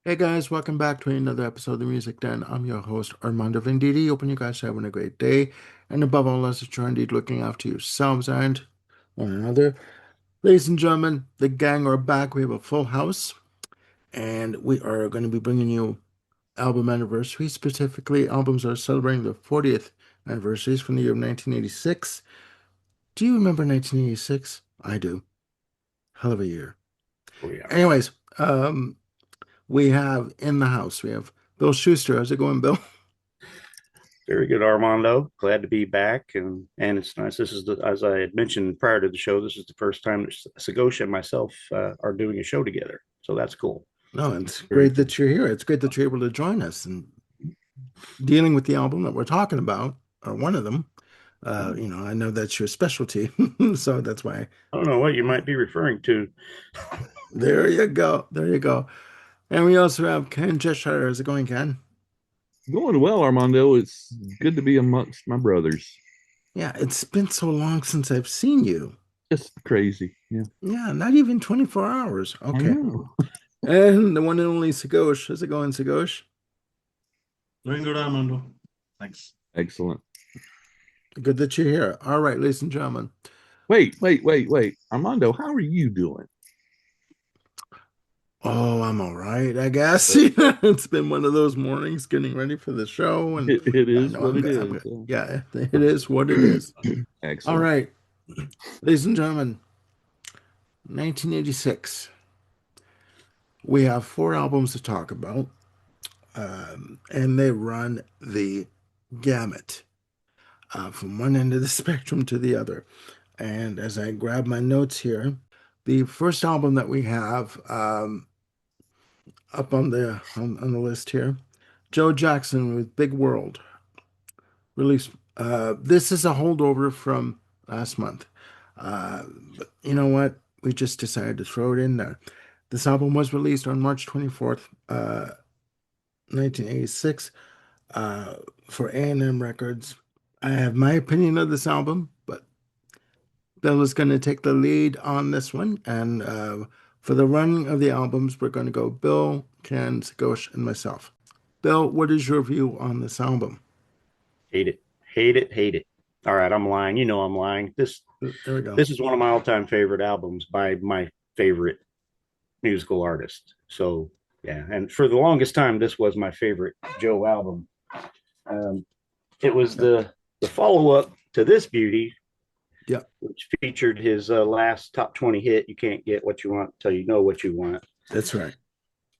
Hey guys, welcome back to another episode of the Music Den. I'm your host Armando Venditti. Hoping you guys are having a great day, and above all else, that you're indeed looking after yourselves and one another. Ladies and gentlemen, the gang are back. We have a full house, and we are going to be bringing you album anniversaries. Specifically, albums that are celebrating their 40th anniversaries from the year of 1986. Do you remember 1986? I do. Hell of a year. Oh yeah. Anyways, we have in the house. We have Bill Schuster. How's it going, Bill? Very good, Armando. Glad to be back, and it's nice. This is as I had mentioned prior to the show. This is the first time that Sagosha and myself are doing a show together, so that's cool. No, it's Very great cool. that you're here. It's great that you're able to join us and dealing with the album that we're talking about, or one of them. I know that's your specialty, so that's why. I don't know what you might be referring to. There you go. There you go. And we also have Ken Cheshire. How's it going, Ken? Going well, Armando. It's good to be amongst my brothers. Yeah, it's been so long since I've seen you. Just crazy. Yeah, Yeah, not even 24 hours. I Okay. know. And the one and only Sagosh. How's it going, Sagosh? Doing good, Armando. Thanks. Excellent. Good that you're here. All right, ladies and gentlemen. Wait. Armando, how are you doing? Oh, I'm all right, I guess. Uh, It's been one of those mornings getting ready for the show, and it I is know what it I'm is. yeah, it is what it is. All Excellent. right, ladies and gentlemen, 1986. We have four albums to talk about, and they run the gamut from one end of the spectrum to the other. And as I grab my notes here, the first album that we have up on the list here, Joe Jackson with Big World, released. This is a holdover from last month. But you know what? We just decided to throw it in there. This album was released on March 24th, 1986, for A&M Records. I have my opinion of this album, but Bill is going to take the lead on this one. And for the running of the albums, we're going to go Bill, Ken, Sagosh, and myself. Bill, what is your view on this album? Hate it, hate it, hate it. All right, I'm lying. You know I'm lying. This There we go. this is one of my all-time favorite albums by my favorite musical artist. So yeah, and for the longest time, this was my favorite Joe album. Um, it was Yep. the follow up to this beauty, Yep. which featured his last top 20 hit. You can't get what you want until you know what you want. That's right.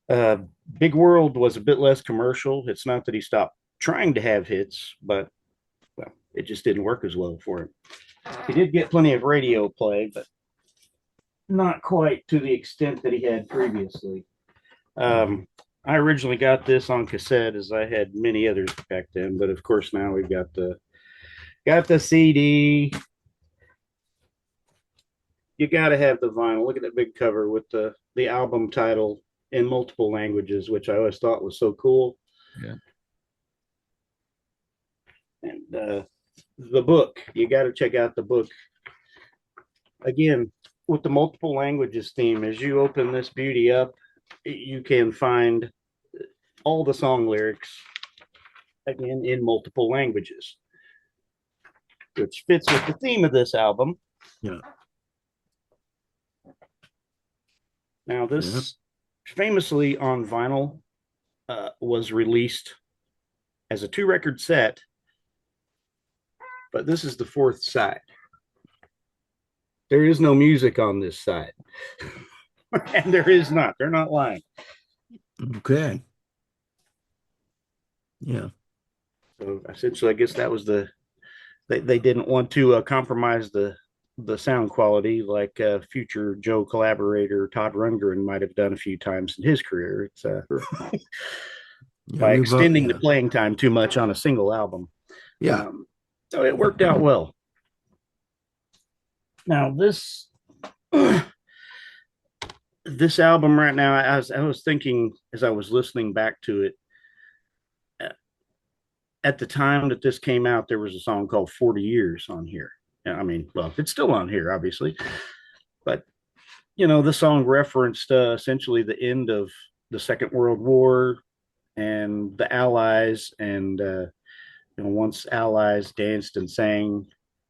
Uh, Big World was a bit less commercial. It's not that he stopped trying to have hits, but well, it just didn't work as well for him. He did get plenty of radio play, but not quite to the extent that he had previously. Mhm. Um, I originally got this on cassette, as I had many others back then, but of course now we've got the CD. You got to have the vinyl. Look at that big cover with the album title in multiple languages, which I always thought was so cool. Yeah. And the book, you got to check out the book again with the multiple languages theme. As you open this beauty up, you can find all the song lyrics again in multiple languages, which fits with the theme of this album. Yeah. Now, Yeah. this famously on vinyl was released as a two record set, but this is the fourth side. There is no music on this side. And there is not. They're not lying. Okay. Yeah. So essentially, I guess that was they didn't want to compromise the sound quality like future Joe collaborator Todd Rundgren might have done a few times in his career. It's Yeah. by We've extending the yeah. playing time too much on a single album. Yeah. Um, so it worked out well. Now this album right now, I was thinking as I was listening back to it, at the time that this came out, there was a song called 40 Years on here. I mean, well, it's still on here, obviously, but the song referenced essentially the end of the Second World War and the Allies, and once Allies danced and sang,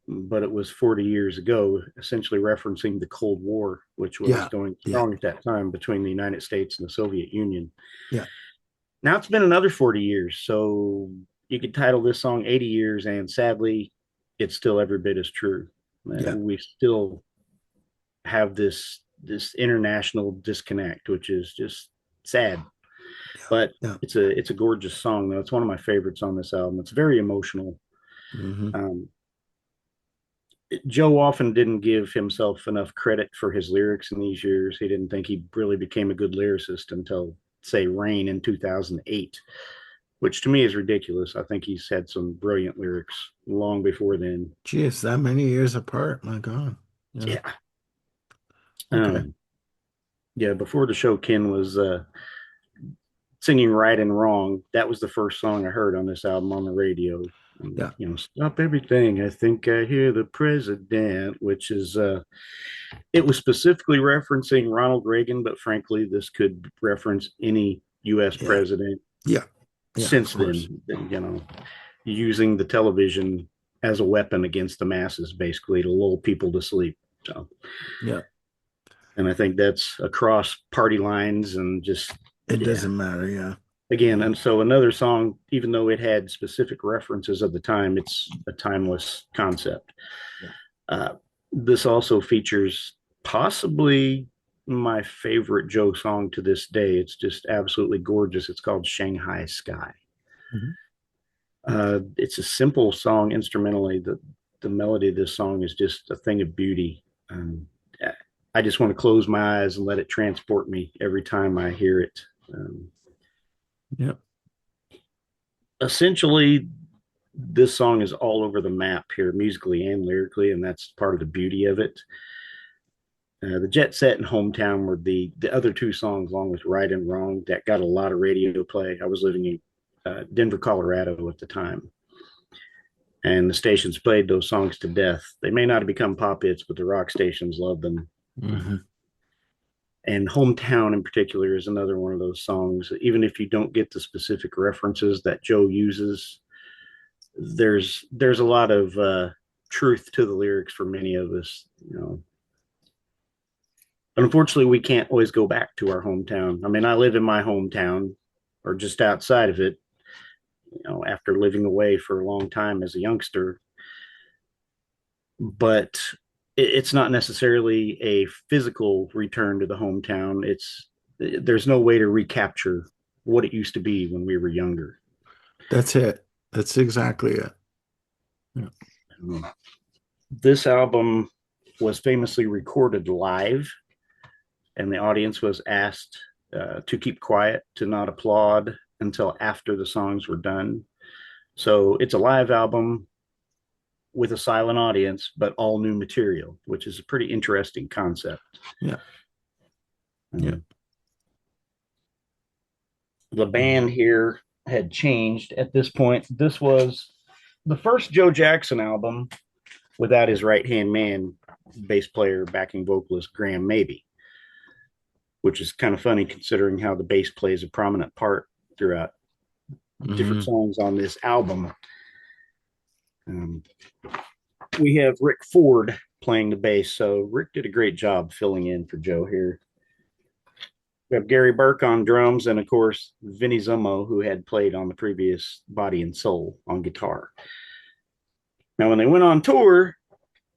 but it was 40 years ago, essentially referencing the Cold War, which was Yeah. going Yeah. strong at that time between the United States and the Soviet Union. Yeah. Now it's been another 40 years, so you could title this song 80 years, and sadly, it's still every bit as true. Yeah. We still have this international disconnect, which is just sad. But Yeah. it's a gorgeous song, though. It's one of my favorites on this album. It's very emotional. Mm-hmm. Um, Joe often didn't give himself enough credit for his lyrics in these years. He didn't think he really became a good lyricist until, say, Rain in 2008, which to me is ridiculous. I think he's had some brilliant lyrics long before then. Geez, that many years apart. My God. Yeah. Yeah. Okay. Yeah. Before the show, Ken was singing Right and Wrong. That was the first song I heard on this album on the radio. Yeah. Stop everything. I think I hear the president, which is, it was specifically referencing Ronald Reagan, but frankly, this could reference any U.S. Yeah. president Yeah. Yeah. since Of course. then, using the television as a weapon against the masses, basically to lull people to sleep. So, Yeah. and I think that's across party lines and just, It yeah. doesn't matter. Yeah. Again, and so another song, even though it had specific references of the time, it's a timeless concept. Yeah. This also features possibly my favorite Joe song to this day. It's just absolutely gorgeous. It's called Shanghai Sky. Mhm. It's a simple song instrumentally. The melody of this song is just a thing of beauty. I just want to close my eyes and let it transport me every time I hear it. Yeah. Essentially, this song is all over the map here, musically and lyrically, and that's part of the beauty of it. The Jet Set and Hometown were the other two songs, along with Right and Wrong, that got a lot of radio play. I was living in Denver, Colorado at the time, and the stations played those songs to death. They may not have become pop hits, but the rock stations loved them. Mm-hmm. And Hometown in particular is another one of those songs. Even if you don't get the specific references that Joe uses, there's a lot of truth to the lyrics for many of us. Unfortunately, we can't always go back to our hometown. I mean, I live in my hometown or just outside of it. After living away for a long time as a youngster, but it's not necessarily a physical return to the hometown. There's no way to recapture what it used to be when we were younger. That's it. That's exactly it. Yeah. This album was famously recorded live, and the audience was asked to keep quiet, to not applaud until after the songs were done. So it's a live album with a silent audience, but all new material, which is a pretty interesting concept. Yeah. Yeah. The band here had changed at this point. This was the first Joe Jackson album without his right hand man, bass player, backing vocalist Graham Maybe, which is kind of funny considering how the bass plays a prominent part throughout different songs on this album. We have Rick Ford playing the bass, so Rick did a great job filling in for Joe here. We have Gary Burke on drums, and of course Vinnie Zummo, who had played on the previous Body and Soul on guitar. Now, when they went on tour,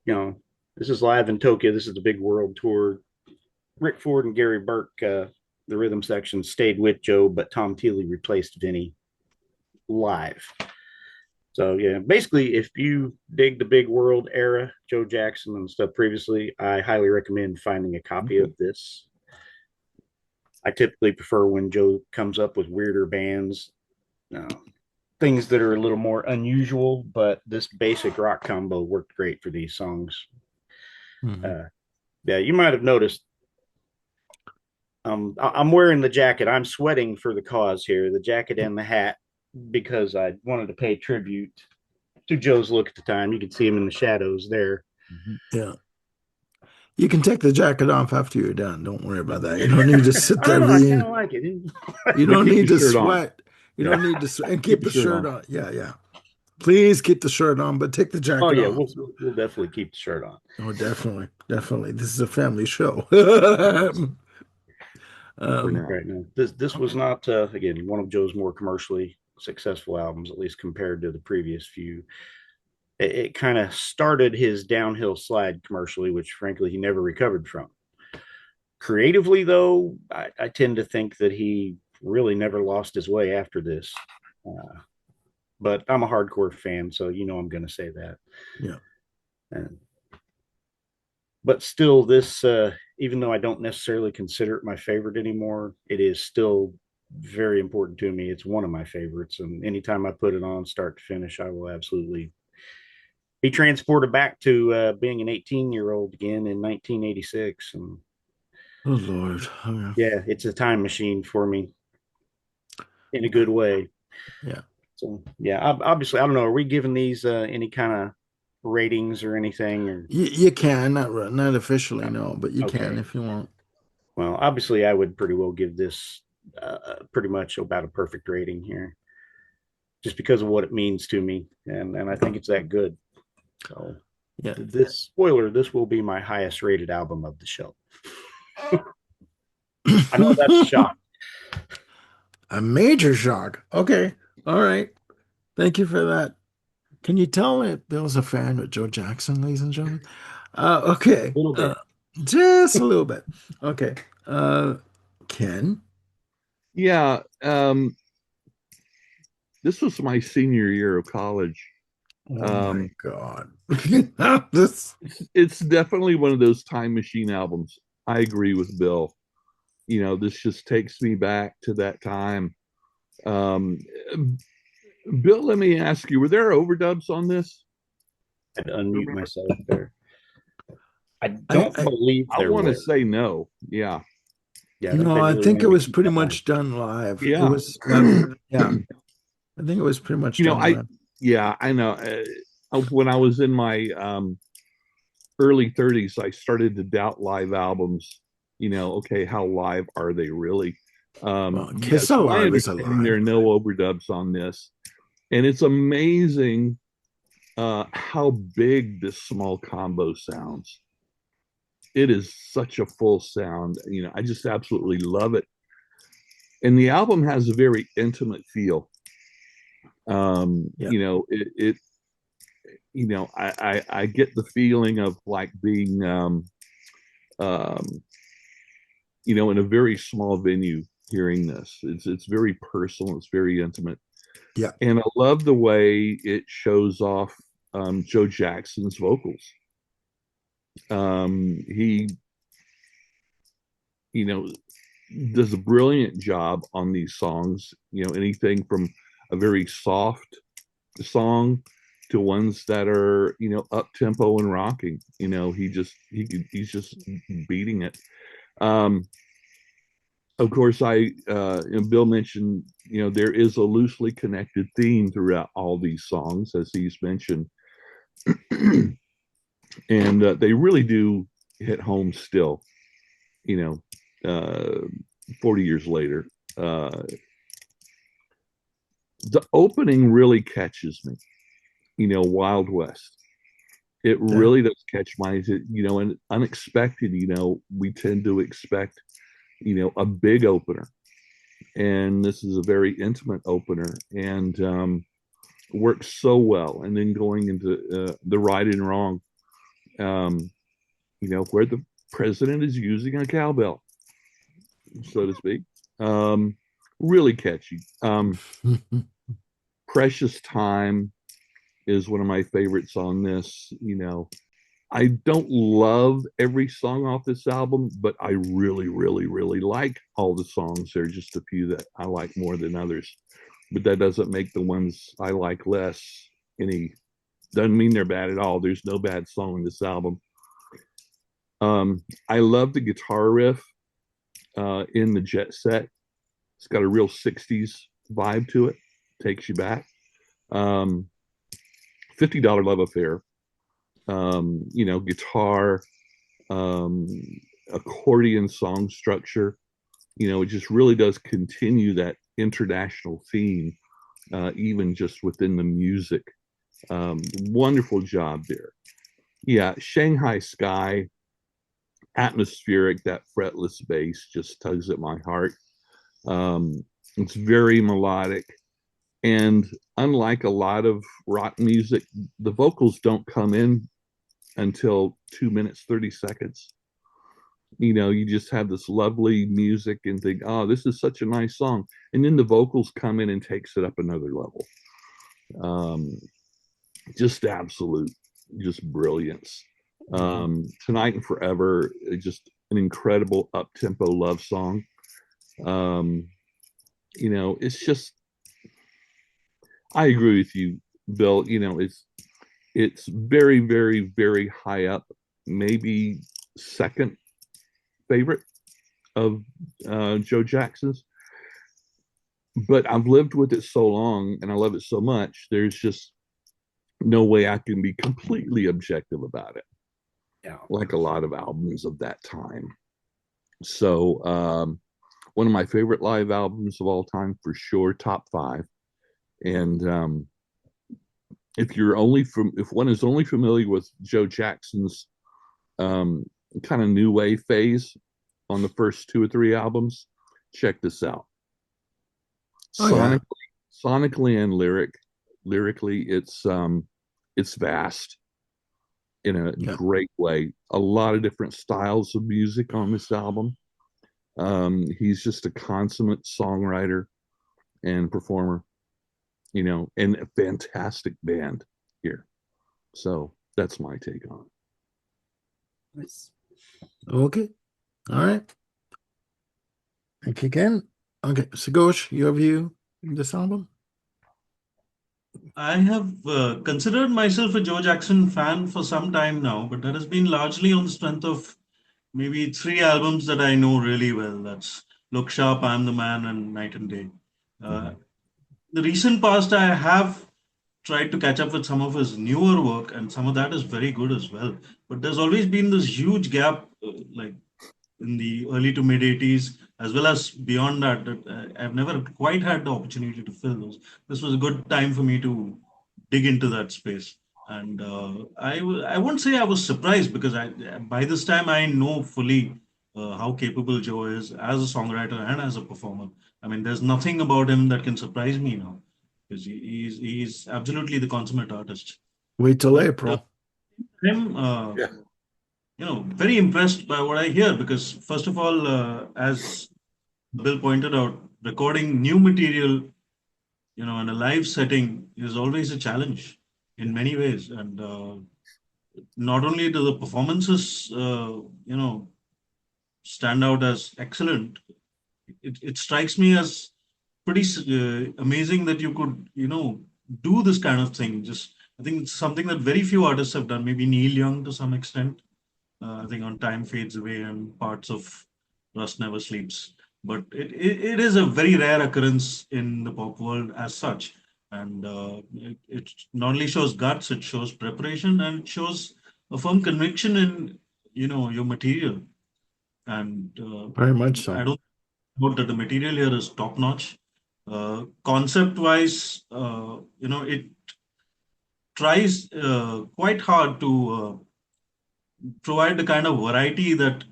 this is live in Tokyo. This is the big world tour. Rick Ford and Gary Burke, the rhythm section, stayed with Joe, but Tom Teely replaced Vinnie live. So yeah, basically, if you dig the big world era, Joe Jackson and stuff previously, I highly recommend finding a copy of this. I typically prefer when Joe comes up with weirder bands, things that are a little more unusual, but this basic rock combo worked great for these songs. Yeah, you might have noticed. I'm wearing the jacket. I'm sweating for the cause here, the jacket and the hat, because I wanted to pay tribute to Joe's look at the time. You can see him in the shadows there. Yeah. You can take the jacket off after you're done. Don't worry about that. You don't need to sit I don't there know. I kind being. of like it. You But don't keep need the to shirt on. sweat. You Yeah. don't need to sweat. And Keep keep the the shirt shirt on. on. Yeah, yeah. Please keep the shirt on, but take the Oh jacket yeah, off. we'll definitely keep the shirt on. Oh, definitely, definitely. This is a family show. For um, now. Right now, this was not again one of Joe's more commercially successful albums, at least compared to the previous few. It kind of started his downhill slide commercially, which frankly he never recovered from. Creatively, though, I tend to think that he really never lost his way after this. Uh, but I'm a hardcore fan, so I'm going to say that. yeah. And, but still, this, even though I don't necessarily consider it my favorite anymore, it is still very important to me. It's one of my favorites, and anytime I put it on, start to finish, I will absolutely be transported back to being an 18-year-old again in 1986. And Oh Lord. Okay. yeah, it's a time machine for me in a good way. Yeah. So yeah, obviously, I don't know. Are we giving these any kind of ratings or anything? Or You can not officially, no, but you can okay, if you want. well, obviously, I would pretty well give this pretty much about a perfect rating here, just because of what it means to me, and I think it's that good. So Yeah. this spoiler, this will be my highest rated album of the show. I know that's a shock. A major shock. Okay. All right. Thank you for that. Can you tell that Bill's a fan of Joe Jackson, ladies and gentlemen? Okay. A little bit. Just a little bit. Okay. Uh, Ken? Yeah. This was my senior year of college. Oh my Um, God. This, it's definitely one of those time machine albums. I agree with Bill. This just takes me back to that time. Um, Bill, let me ask you, were there overdubs on this? I had to You unmute remember? myself there. I I, don't I, believe I there want to were. say no. Yeah. Yeah, I think they I really think it wanted to was keep pretty that line. much done live. It Yeah. was, yeah, I think it was pretty much done I, live. yeah, I know. When I was in my early 30s, I started to doubt live albums. Okay, how live are they really? Well, Kiss Yes, my Alive is understanding, there alive. are no overdubs on this. And it's amazing how big this small combo sounds. It is such a full sound. I just absolutely love it. And the album has a very intimate feel. Yeah. It I get the feeling of like being um, in a very small venue hearing this. It's very personal, it's very intimate. Yeah. And I love the way it shows off Joe Jackson's vocals. He, you know, does a brilliant job on these songs. Anything from a very soft song to ones that are up tempo and rocking. He's just beating it. Um, of course, Bill mentioned there is a loosely connected theme throughout all these songs, as he's mentioned, and they really do hit home still. You know, 40 years later. The opening really catches me. Wild West. It Yeah. really does catch my, and unexpected. We tend to expect, a big opener, and this is a very intimate opener, and works so well. And then going into the right and wrong, um, where the president is using a cowbell, so to speak. Um, Really catchy. Precious Time is one of my favorites on this. I don't love every song off this album, but I really, really, really like all the songs. There are just a few that I like more than others, but that doesn't make the ones I like less any. Doesn't mean they're bad at all. There's no bad song in this album. I love the guitar riff in the Jet Set. It's got a real '60s vibe to it. Takes you back. Um, $50 Love Affair. Guitar, um, accordion song structure. It just really does continue that international theme, even just within the music. Wonderful job there. Yeah, Shanghai Sky, atmospheric, that fretless bass just tugs at my heart. Um, it's very melodic. And unlike a lot of rock music, the vocals don't come in until 2 minutes, 30 seconds. You just have this lovely music and think, oh, this is such a nice song. And then the vocals come in and takes it up another level. Um, just absolute, just brilliance. Tonight and Forever, just an incredible up-tempo love song. It's just, I agree with you, Bill. It's very, very, very high up, maybe second favorite of Joe Jackson's. But I've lived with it so long and I love it so much. There's just no way I can be completely objective about it. Yeah. Like a lot of albums of that time. So, one of my favorite live albums of all time, for sure, top 5. And if one is only familiar with Joe Jackson's kind of new wave phase on the first 2 or 3 albums, check this out. Oh, yeah. Sonically and lyrically, it's vast in a great way. A lot of different styles of music on this album. He's just a consummate songwriter and performer, and a fantastic band here. So that's my take on it. Nice. Okay. All right. Thank you again. Okay. So, Ghosh, your view on this album? I have considered myself a Joe Jackson fan for some time now, but that has been largely on the strength of maybe 3 albums that I know really well. That's Look Sharp, I'm the Man, and Night and Day. The recent past, I have tried to catch up with some of his newer work, and some of that is very good as well. But there's always been this huge gap, like in the early to mid 80s, as well as beyond that, that I've never quite had the opportunity to fill those. This was a good time for me to dig into that space. And I won't say I was surprised because by this time I know fully how capable Joe is as a songwriter and as a performer. I mean, there's nothing about him that can surprise me now because he's absolutely the consummate artist. Wait till But April. him, very impressed by what I hear because first of all, as Bill pointed out, recording new material, in a live setting is always a challenge in many ways, and not only do the performances, stand out as excellent, it strikes me as pretty amazing that you could, do this kind of thing. Just I think it's something that very few artists have done. Maybe Neil Young to some extent. I think on Time Fades Away and parts of Rust Never Sleeps. But it is a very rare occurrence in the pop world as such. And it not only shows guts, it shows preparation and it shows a firm conviction in, your material. And Very much I so. don't know that the material here is top notch. Concept wise, it tries quite hard to provide the kind of variety that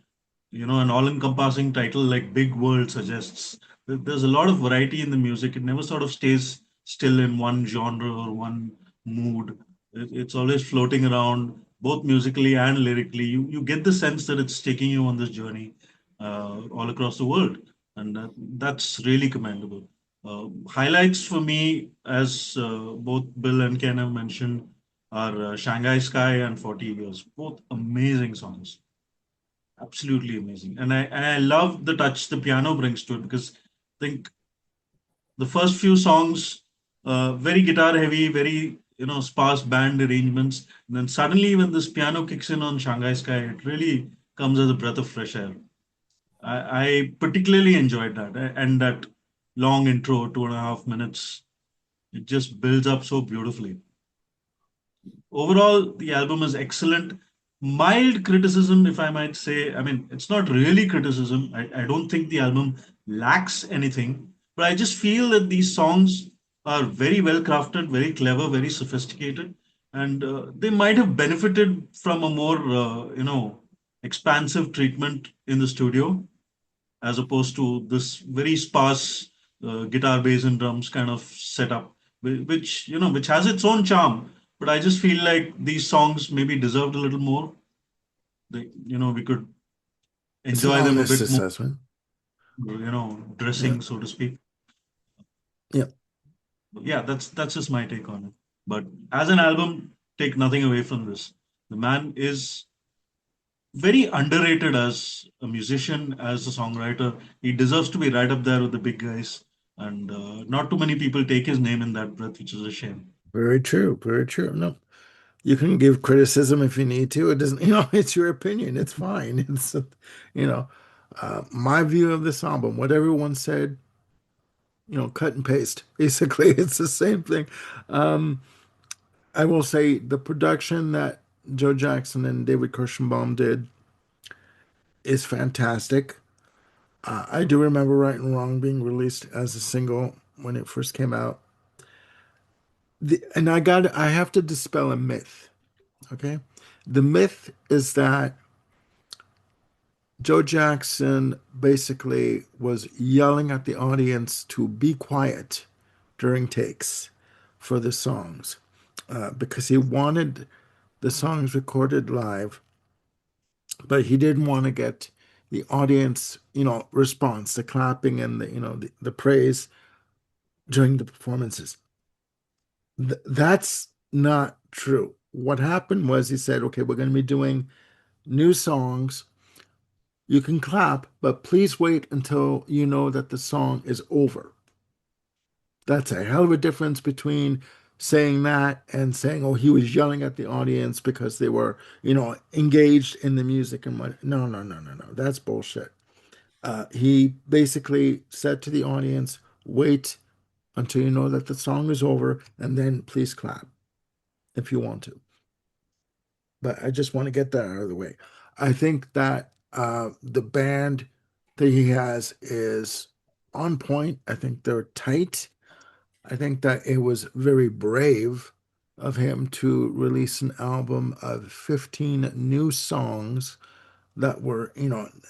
an all-encompassing title like Big World suggests. There's a lot of variety in the music. It never sort of stays still in one genre or one mood. It's always floating around, both musically and lyrically. You get the sense that it's taking you on this journey all across the world, and that's really commendable. Highlights for me, as both Bill and Ken have mentioned, are Shanghai Sky and 40 Years. Both amazing songs, absolutely amazing. And I love the touch the piano brings to it because I think the first few songs, very guitar heavy, very sparse band arrangements, and then suddenly when this piano kicks in on Shanghai Sky, it really comes as a breath of fresh air. I particularly enjoyed that, and that long intro, 2.5 minutes. It just builds up so beautifully. Overall, the album is excellent. mild criticism, if I might say. I mean, it's not really criticism. I don't think the album lacks anything, but I just feel that these songs are very well crafted, very clever, very sophisticated, and they might have benefited from a more, expansive treatment in the studio as opposed to this very sparse guitar, bass, and drums kind of setup, which has its own charm. But I just feel like these songs maybe deserved a little more. We could It's an enjoy them a honest bit more, assessment. dressing, Yeah. so to speak. Yeah. Yeah, that's just my take on it. But as an album, take nothing away from this. The man is very underrated as a musician, as a songwriter. He deserves to be right up there with the big guys, and not too many people take his name in that breath, which is a shame. Very true. Very true. No, you can give criticism if you need to. It doesn't, it's your opinion. It's fine. You know, my view of this album, what everyone said, cut and paste. Basically, it's the same thing. Um, I will say the production that Joe Jackson and David Kirschenbaum did is fantastic. I do remember Right and Wrong being released as a single when it first came out. And I have to dispel a myth. Okay. The myth is that Joe Jackson basically was yelling at the audience to be quiet during takes for the songs because he wanted the songs recorded live, but he didn't want to get the audience, response, the clapping and the praise during the performances. That's not true. What happened was he said, okay, we're going to be doing new songs. You can clap, but please wait until you know that the song is over. That's a hell of a difference between saying that and saying, oh, he was yelling at the audience because they were, engaged in the music and what. No, no, no, no, no. That's bullshit. He basically said to the audience, wait until you know that the song is over and then please clap if you want to. But I just want to get that out of the way. I think that the band that he has is on point. I think they're tight. I think that it was very brave of him to release an album of 15 new songs that were,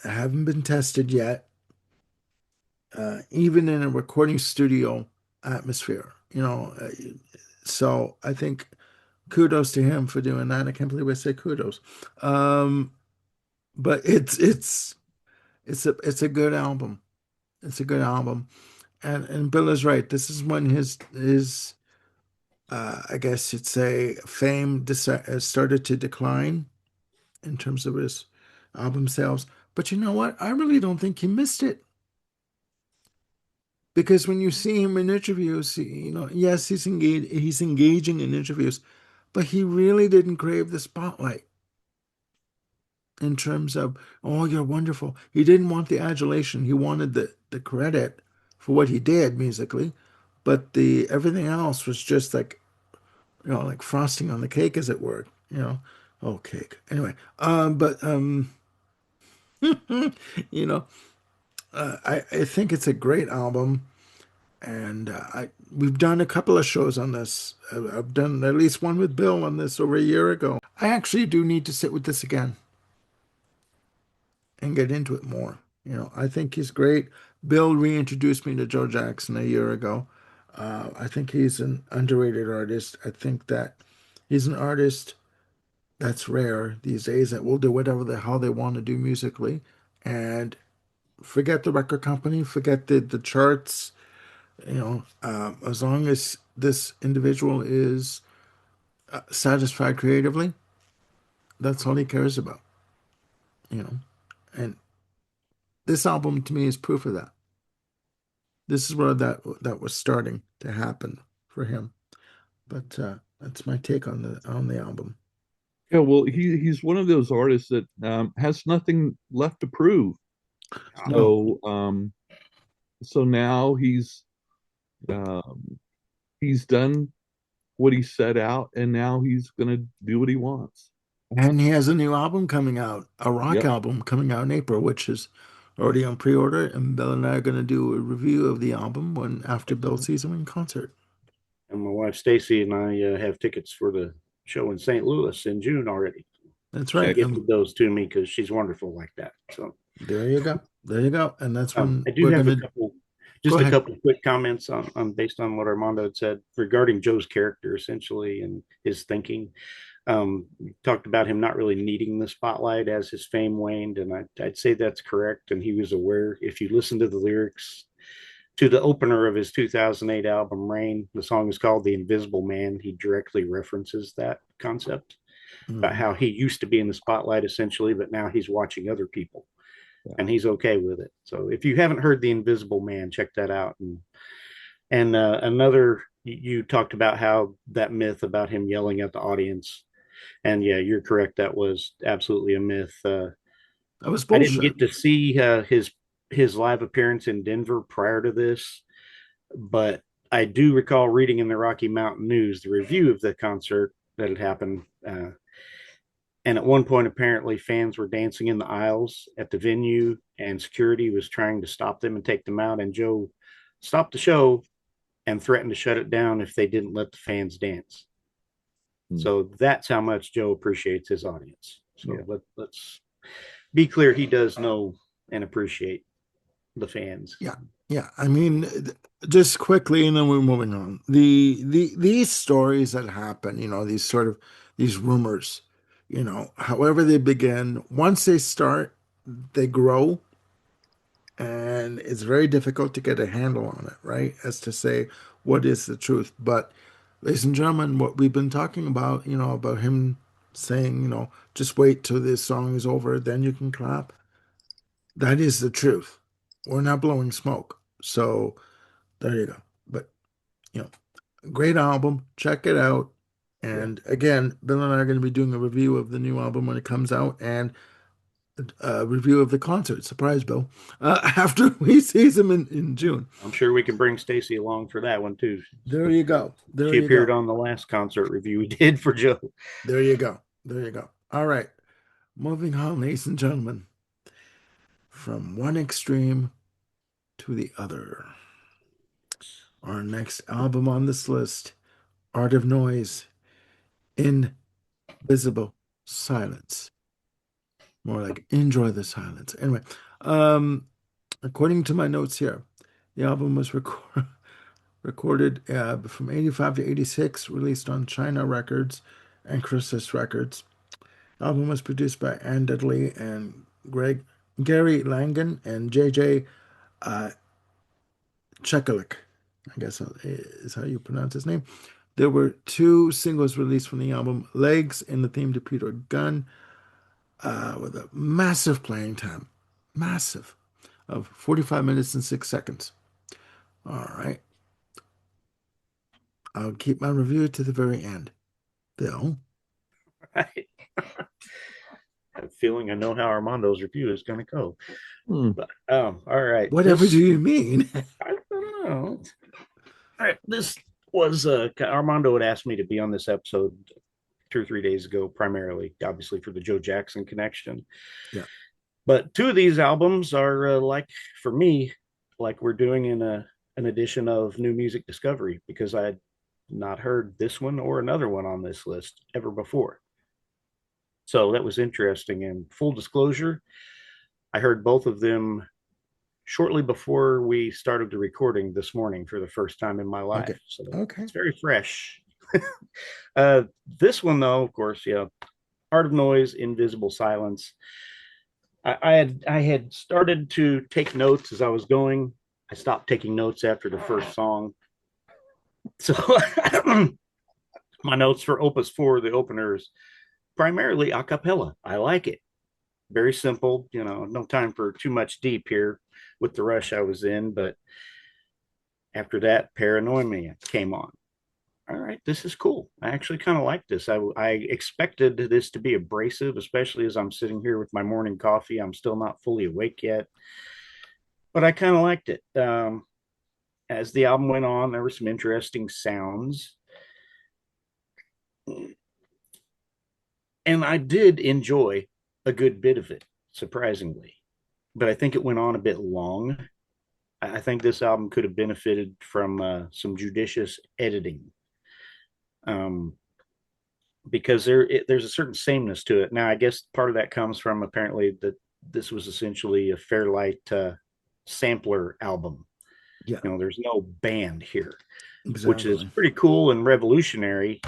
haven't been tested yet, even in a recording studio atmosphere, So I think kudos to him for doing that. I can't believe I say kudos. Um, but it's a good album. It's a good album. And Bill is right. This is when his I guess you'd say fame started to decline in terms of his album sales. But you know what? I really don't think he missed it because when you see him in interviews, yes, he's engaging in interviews, but he really didn't crave the spotlight in terms of, oh, you're wonderful. He didn't want the adulation. He wanted the credit for what he did musically, but the everything else was just like, like frosting on the cake, as it were. Oh, cake. Anyway, but you know, I think it's a great album, and we've done a couple of shows on this. I've done at least one with Bill on this over a year ago. I actually do need to sit with this again and get into it more. I think he's great. Bill reintroduced me to Joe Jackson a year ago. I think he's an underrated artist. I think that he's an artist that's rare these days that will do whatever the hell they want to do musically and forget the record company, forget the charts. As long as this individual is satisfied creatively, that's all he cares about. You know, and this album to me is proof of that. This is where that was starting to happen for him. But that's my take on the album. Yeah, well, he's one of those artists that has nothing left to prove. No, So now he's done what he set out, and now he's gonna do what he wants. And he has a new album coming out, a rock Yep. album coming out in April, which is already on pre-order. And Bill and I are going to do a review of the album when after Bill sees him in concert. And my wife Stacy and I have tickets for the show in St. Louis in June already. That's She right. gifted those to me because she's wonderful like that. So There you go. There you go. And that's when I do we're have going a to couple, go just a ahead. couple of quick comments on based on what Armando had said regarding Joe's character essentially and his thinking. Talked about him not really needing the spotlight as his fame waned, and I'd say that's correct. And he was aware. If you listen to the lyrics to the opener of his 2008 album Rain, the song is called The Invisible Man. He directly references that concept about Mhm. how he used to be in the spotlight essentially, but now he's watching other people Yeah. and he's okay with it. So if you haven't heard The Invisible Man, check that out. And another, you talked about how that myth about him yelling at the audience. And yeah, you're correct. That was absolutely a myth. That was I didn't bullshit. get to see his live appearance in Denver prior to this, but I do recall reading in the Rocky Mountain News the review of the concert that had happened. And at one point, apparently, fans were dancing in the aisles at the venue, and security was trying to stop them and take them out. And Joe stopped the show and threatened to shut it down if they didn't let the fans dance. Hmm. So that's how much Joe appreciates his audience. So Yeah. let's be clear, he does know and appreciate the fans. Yeah. Yeah. I mean, just quickly, and then we're moving on. These stories that happen, these sort of these rumors, however they begin, once they start, they grow, and it's very difficult to get a handle on it, right? As to say what is the truth. But, ladies and gentlemen, what we've been talking about, about him saying, just wait till this song is over, then you can clap. That is the truth. We're not blowing smoke. So there you go. But, you know, great album. Check it out. Yeah. And again, Bill and I are going to be doing a review of the new album when it comes out and a review of the concert. Surprise, Bill. After we see him in June. I'm sure we can bring Stacy along for that one too. There you go. There She you appeared go. on the last concert review we did for Joe. There you go. There you go. All right. Moving on, ladies and gentlemen, from one extreme to the other. Our next album on this list, Art of Noise, Invisible Silence. More like Enjoy the Silence. Anyway, um, according to my notes here, the album was recorded from 85 to 86, released on China Records and Chrysalis Records. The album was produced by Ann Dudley and Gary Langan and JJ uh, Chekalik, I guess is how you pronounce his name. There were two singles released from the album, Legs and the theme to Peter Gunn, with a massive playing time, massive, of 45 minutes and 6 seconds. All right. I'll keep my review to the very end. Bill? I have a feeling I know how Armando's review is going to go. Hmm. But all right, Whatever do you mean? I don't know. All right, this was Armando had asked me to be on this episode 2 or 3 days ago, primarily, obviously for the Joe Jackson connection. Yeah. But two of these albums are like for me, like we're doing in an edition of New Music Discovery because I had not heard this one or another one on this list ever before. So that was interesting. And full disclosure, I heard both of them shortly before we started the recording this morning for the first time in my life. Okay. So Okay. it's very fresh. This one, though, of course, yeah, Art of Noise, Invisible Silence. I had started to take notes as I was going. I stopped taking notes after the first song. So my notes for Opus 4, the openers, primarily a cappella. I like it. Very simple, no time for too much deep here with the rush I was in. But after that, Paranoia came on. All right, this is cool. I actually kind of like this. I expected this to be abrasive, especially as I'm sitting here with my morning coffee. I'm still not fully awake yet, but I kind of liked it. As the album went on, there were some interesting sounds. And I did enjoy a good bit of it, surprisingly. But I think it went on a bit long. I think this album could have benefited from some judicious editing, um, because there's a certain sameness to it. Now, I guess part of that comes from apparently that this was essentially a Fairlight sampler album. Yeah, There's no band here, which is exactly. pretty cool and revolutionary,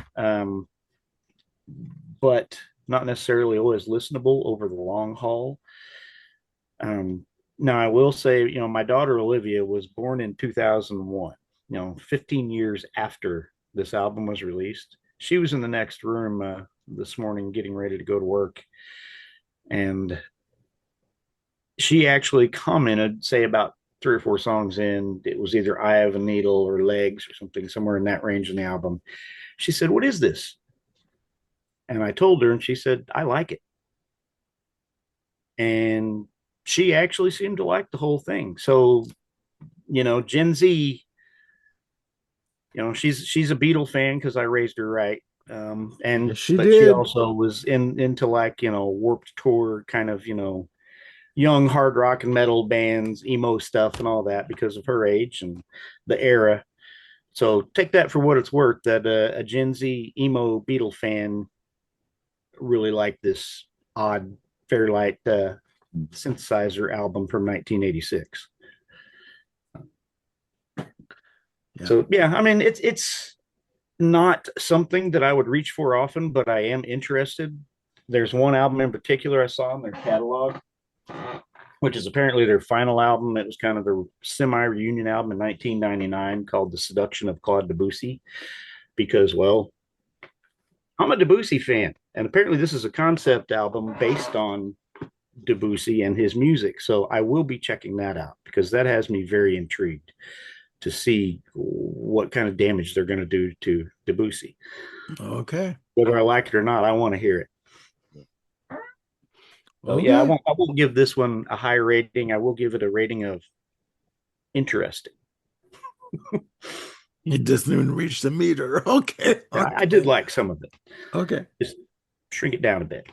but not necessarily always listenable over the long haul. Um, Now, I will say, my daughter Olivia was born in 2001, 15 years after this album was released. She was in the next room this morning getting ready to go to work. And she actually commented, say, about 3 or 4 songs in, it was either Eye of a Needle or Legs or something, somewhere in that range in the album. She said, "What is this?" And I told her, and she said, "I like it." And she actually seemed to like the whole thing. So, Gen Z, she's a Beatle fan because I raised her right. Yes, she But she did. also was into like, Warped Tour kind of, young hard rock and metal bands, emo stuff and all that because of her age and the era. So take that for what it's worth, that a Gen Z emo Beatle fan really liked this odd Fairlight synthesizer album from 1986. Yeah. So yeah, I mean it's not something that I would reach for often, but I am interested. There's one album in particular I saw in their catalog, which is apparently their final album. It was kind of their semi-reunion album in 1999 called The Seduction of Claude Debussy, because, well, I'm a Debussy fan. And apparently this is a concept album based on Debussy and his music. So I will be checking that out because that has me very intrigued to see what kind of damage they're going to do to Debussy. Okay. Whether I like it or not, I want to hear it. So yeah, I Okay. won't. I won't give this one a high rating. I will give it a rating of interesting. He doesn't even reach the meter. Okay. Yeah, I did Okay. like some of it. Okay. Just shrink it down a bit.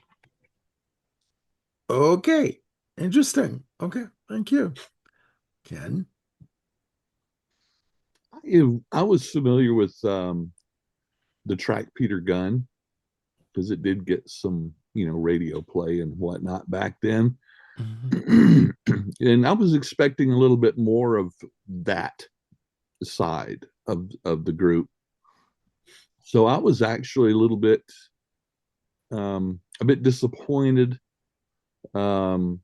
Okay. Interesting. Okay. Thank you. Ken? I was familiar with the track Peter Gunn because it did get some, radio play and whatnot back then. Mhm. And I was expecting a little bit more of that side of the group. So I was actually a bit disappointed. Um,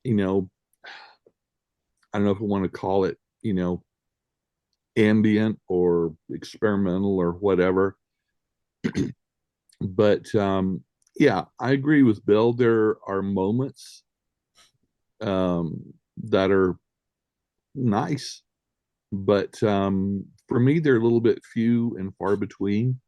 you know, I don't know if I want to call it, ambient or experimental or whatever. But yeah, I agree with Bill. There are moments that are nice, but for me, they're a little bit few and far between.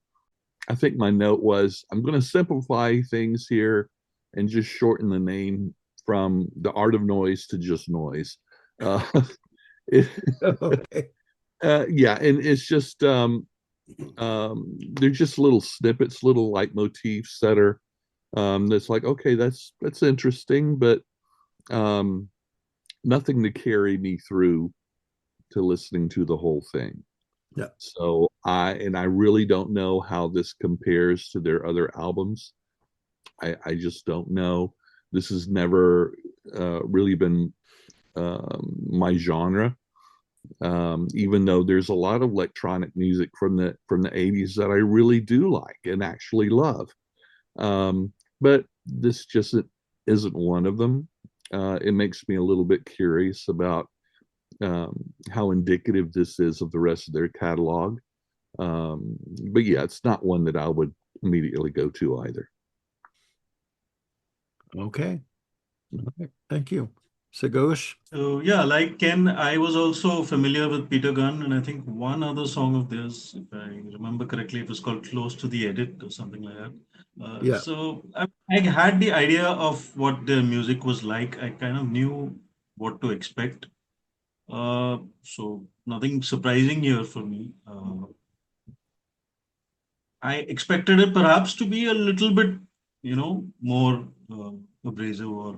I think my note was I'm going to simplify things here and just shorten the name from The Art of Noise to just Noise. Uh, it, Okay. yeah, and it's just they're just little snippets, little leitmotifs that are that's like, okay, that's interesting, but um, nothing to carry me through to listening to the whole thing. Yeah. So I really don't know how this compares to their other albums. I just don't know. This has never really been my genre. Even though there's a lot of electronic music from the 80s that I really do like and actually love. But this just isn't one of them. It makes me a little bit curious about how indicative this is of the rest of their catalog. But yeah, it's not one that I would immediately go to either. Okay. Okay. Thank you. Sagosh? So yeah, like Ken, I was also familiar with Peter Gunn, and I think one other song of theirs, if I remember correctly, it was called "Close to the Edit" or something like that. Yeah. So I had the idea of what their music was like. I kind of knew what to expect. So nothing surprising here for me. I expected it perhaps to be a little bit more abrasive or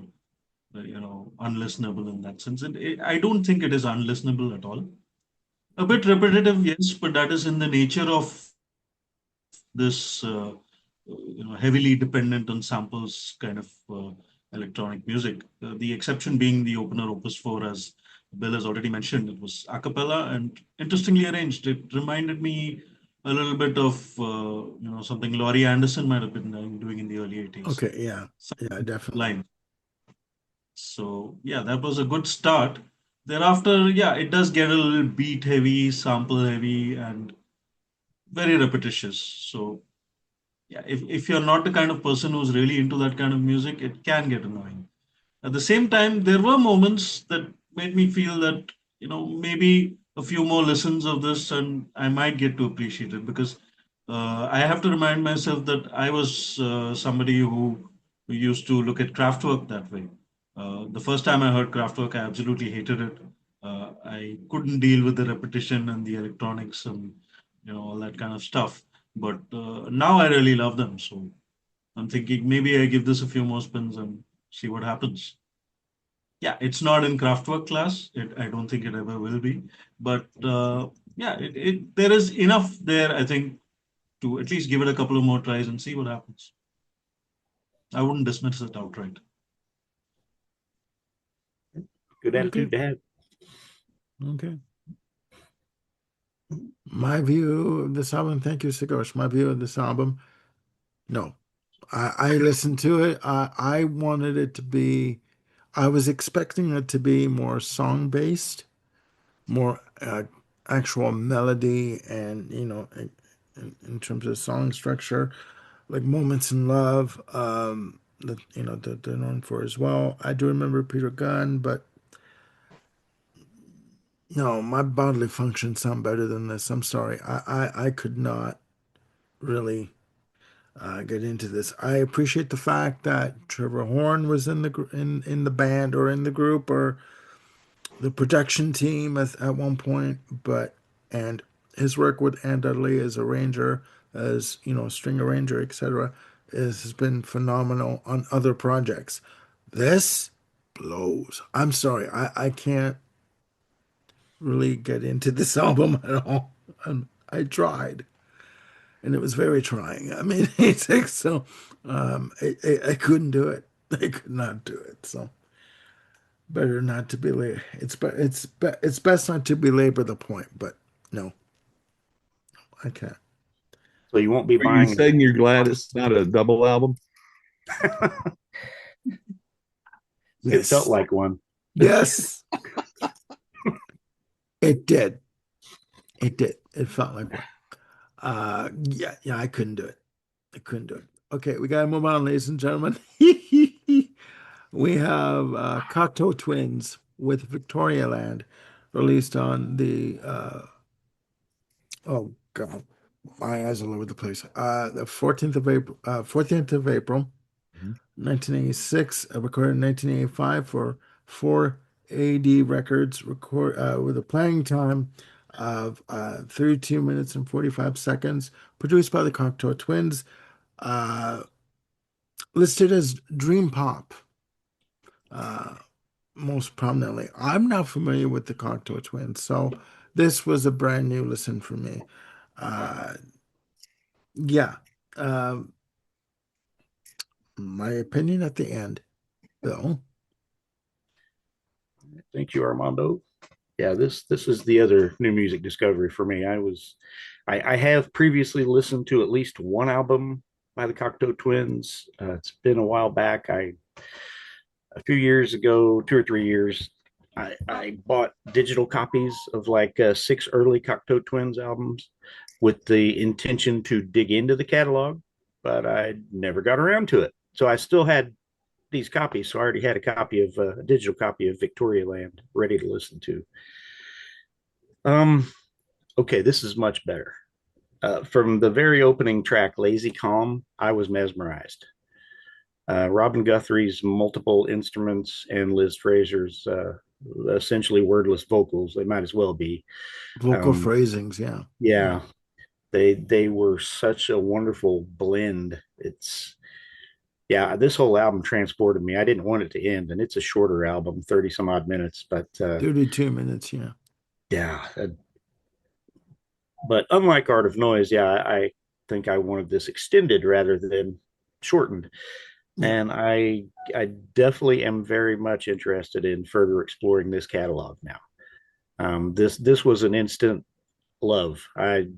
unlistenable in that sense. And I don't think it is unlistenable at all. A bit repetitive, yes, but that is in the nature of this heavily dependent on samples kind of electronic music. The exception being the opener Opus 4, as Bill has already mentioned. It was a cappella and interestingly arranged. It reminded me a little bit of something Laurie Anderson might have been doing in the early 80s. Okay, yeah, definitely. Line. So yeah, that was a good start. Thereafter, yeah, it does get a little beat heavy, sample heavy, and very repetitious. So yeah, if you're not the kind of person who's really into that kind of music, it can get annoying. At the same time, there were moments that made me feel that, maybe a few more listens of this and I might get to appreciate it because I have to remind myself that I was somebody who used to look at Kraftwerk that way. The first time I heard Kraftwerk, I absolutely hated it. I couldn't deal with the repetition and the electronics and, all that kind of stuff. But now I really love them. So I'm thinking maybe I give this a few more spins and see what happens. Yeah, it's not in Kraftwerk class. I don't think it ever will be. But yeah, there is enough there, I think, to at least give it a couple of more tries and see what happens. I wouldn't dismiss it outright. Good attitude Okay. to have. Okay. My view of this album, thank you, Sagosh. My view of this album, no. I listened to it. I wanted it to be, I was expecting it to be more song based, more actual melody, and, in terms of song structure, like Moments in Love, that, that they're known for as well. I do remember Peter Gunn, but no, my bodily functions sound better than this. I'm sorry. I could not really get into this. I appreciate the fact that Trevor Horn was in in the band or in the group or the production team at one point, but and his work with Ann Dudley as arranger, as string arranger, etc., has been phenomenal on other projects. This blows. I'm sorry, I can't really get into this album at all. I tried, and it was very trying. I mean, it's like, so I couldn't do it. I could not do it. So better not to belabor. It's best not to belabor the point. But no, I can't. So you won't be Are you buying saying you're glad it's not a double album? it felt Yes, like one. yes, it did. It did. It felt like one. Yeah. I couldn't do it. I couldn't do it. Okay, we gotta move on, ladies and gentlemen. We have Cocteau Twins with Victoria Land, released on the oh god, my eyes all over the place. The 14th of April, 14th of April, Mhm. 1986, recorded in 1985 for 4AD Records, record with a playing time of 32 minutes and 45 seconds, produced by the Cocteau Twins, uh, listed as Dream Pop. Uh, Most prominently. I'm not familiar with the Cocteau Twins, so this was a brand new listen for me. Uh, yeah, uh, my opinion at the end, though. Thank you, Armando. Yeah, this is the other new music discovery for me. I have previously listened to at least one album by the Cocteau Twins. It's been a while back. A few years ago, 2 or 3 years, I bought digital copies of like six early Cocteau Twins albums with the intention to dig into the catalog, but I never got around to it. So I still had these copies. So I already had a copy of a digital copy of Victoria Land ready to listen to. Um, okay, this is much better. From the very opening track, Lazy Calm, I was mesmerized. Robin Guthrie's multiple instruments and Liz Fraser's essentially wordless vocals, they might as well be. Vocal Um, phrasings, yeah. Yeah. yeah, they were such a wonderful blend. It's Yeah, this whole album transported me. I didn't want it to end, and it's a shorter album, 30 some odd minutes, but 32 minutes, yeah. yeah. But unlike Art of Noise, yeah, I think I wanted this extended rather than shortened. Yeah. And I definitely am very much interested in further exploring this catalog now. This was an instant love. I've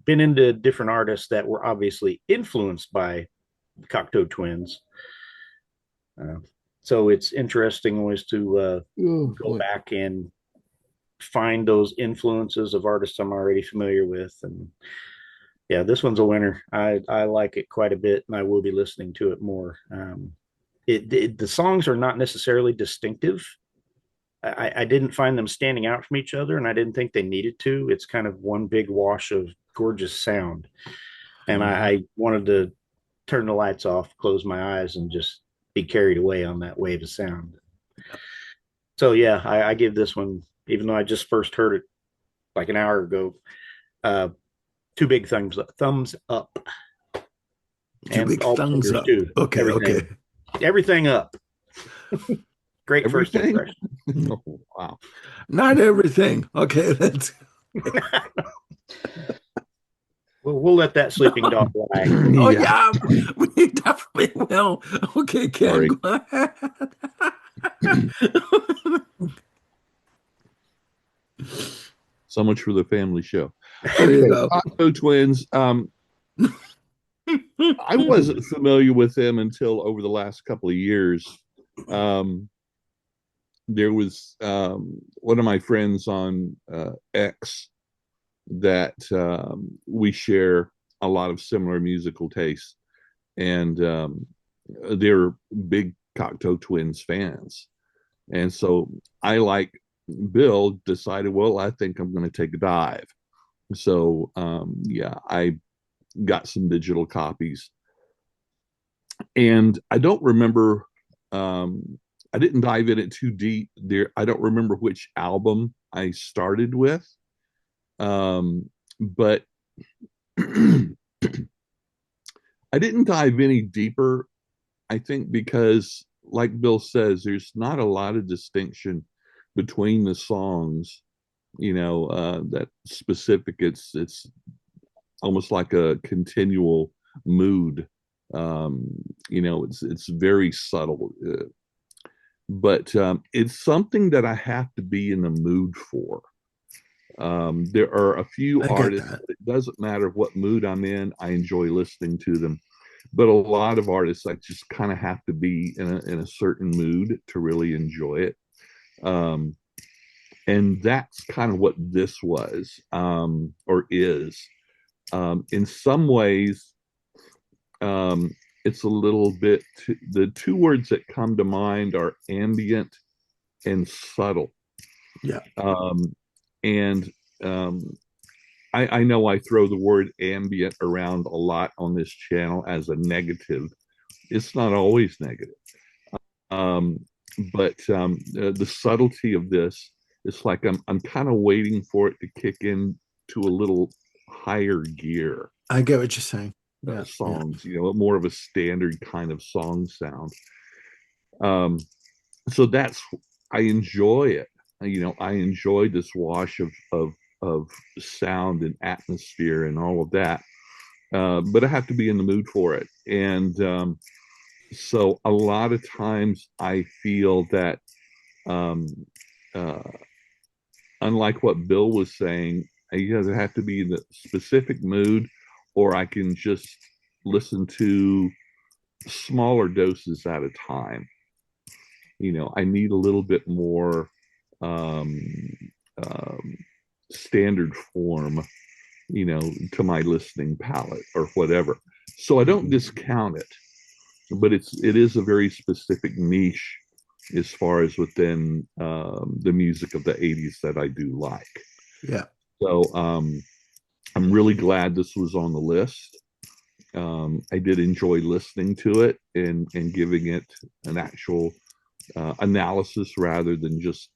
been into different artists that were obviously influenced by Cocteau Twins. Uh, so it's interesting always to Oh go boy. back and find those influences of artists I'm already familiar with. And yeah, this one's a winner. I like it quite a bit, and I will be listening to it more. The songs are not necessarily distinctive. I didn't find them standing out from each other, and I didn't think they needed to. It's kind of one big wash of gorgeous sound, and I wanted to turn the lights off, close my eyes, and just be carried away on that wave of sound. So yeah, I give this one, even though I just first heard it like an hour ago, uh, two big thumbs up, Two and big all thumbs fingers up. too. Okay, okay. Everything up. Great first Everything? impression. Oh, wow. Not everything. Okay, that's We'll let that sleeping dog lie. oh Yeah. yeah, we definitely will. Okay, Ken, Sorry. go ahead. So much for the family show. There you Okay, go. Cocteau Twins. I wasn't familiar with them until over the last couple of years. Um, there was one of my friends on X that we share a lot of similar musical tastes, and they're big Cocteau Twins fans. And so I, like Bill, decided, well, I think I'm going to take a dive. So yeah, I got some digital copies, and I don't remember. I didn't dive in it too deep there. I don't remember which album I started with, but I didn't dive any deeper. I think because, like Bill says, there's not a lot of distinction between the songs. That specific. It's almost like a continual mood. It's very subtle, but it's something that I have to be in the mood for. There are a few I get artists, that. it doesn't matter what mood I'm in, I enjoy listening to them. But a lot of artists, I just kind of have to be in a certain mood to really enjoy it. Um, and that's kind of what this was, or is. In some ways, it's a little bit, the two words that come to mind are ambient and subtle. Yeah. And I know I throw the word ambient around a lot on this channel as a negative. It's not always negative. Um, but the subtlety of this, it's like I'm kind of waiting for it to kick in to a little higher gear. I get what you're saying. Yeah. Songs, more of a standard kind of song sound. So that's, I enjoy it. I enjoy this wash of sound and atmosphere and all of that. But I have to be in the mood for it. And so a lot of times I feel that, um, uh, unlike what Bill was saying, I either have to be in the specific mood, or I can just listen to smaller doses at a time. I need a little bit more um, um, standard form, to my listening palette or whatever. So I don't discount it, but it is a very specific niche as far as within the music of the 80s that I do like. Yeah. So I'm really glad this was on the list. I did enjoy listening to it and giving it an actual analysis rather than just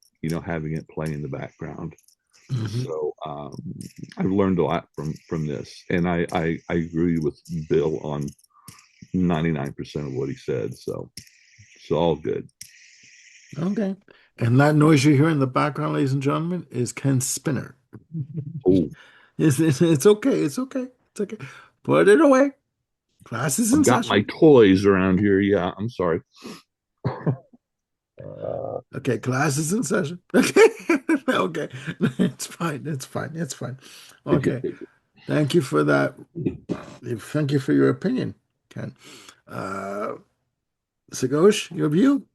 having it play in the background. Mhm. So I've learned a lot from this, and I agree with Bill on 99% of what he said. So it's all good. Okay. And that noise you hear in the background, ladies and gentlemen, is Ken Spinner. Oh, It's okay. It's okay. It's okay. Put it away. Class is I've in got my session. toys around here. Yeah, I'm sorry. Okay, class is in session. Okay. Okay. It's fine. It's fine. It's fine. Okay. Thank you for that. Thank you for your opinion, Ken. Uh, Sagosh, your view?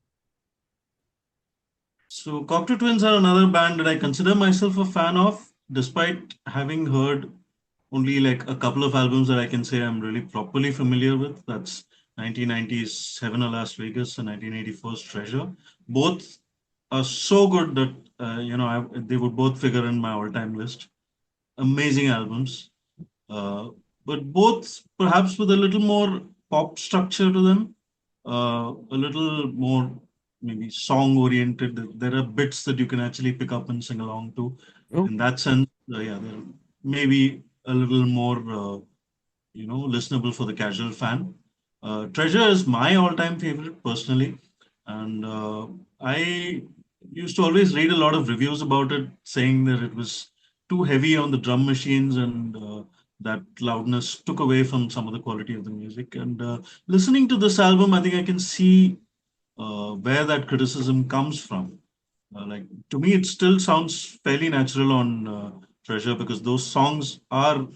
So Cocteau Twins are another band that I consider myself a fan of, despite having heard only like a couple of albums that I can say I'm really properly familiar with. That's 1990's Seven of Las Vegas and 1984's Treasure. Both are so good that they would both figure in my all-time list. Amazing albums, uh, but both perhaps with a little more pop structure to them, a little more maybe song oriented. There are bits that you can actually pick up and sing along to. Oh, In that sense, yeah, they're maybe a little more listenable for the casual fan. Treasure is my all-time favorite personally, and I used to always read a lot of reviews about it, saying that it was too heavy on the drum machines and that loudness took away from some of the quality of the music. And listening to this album, I think I can see where that criticism comes from. Like to me, it still sounds fairly natural on Treasure because those songs are,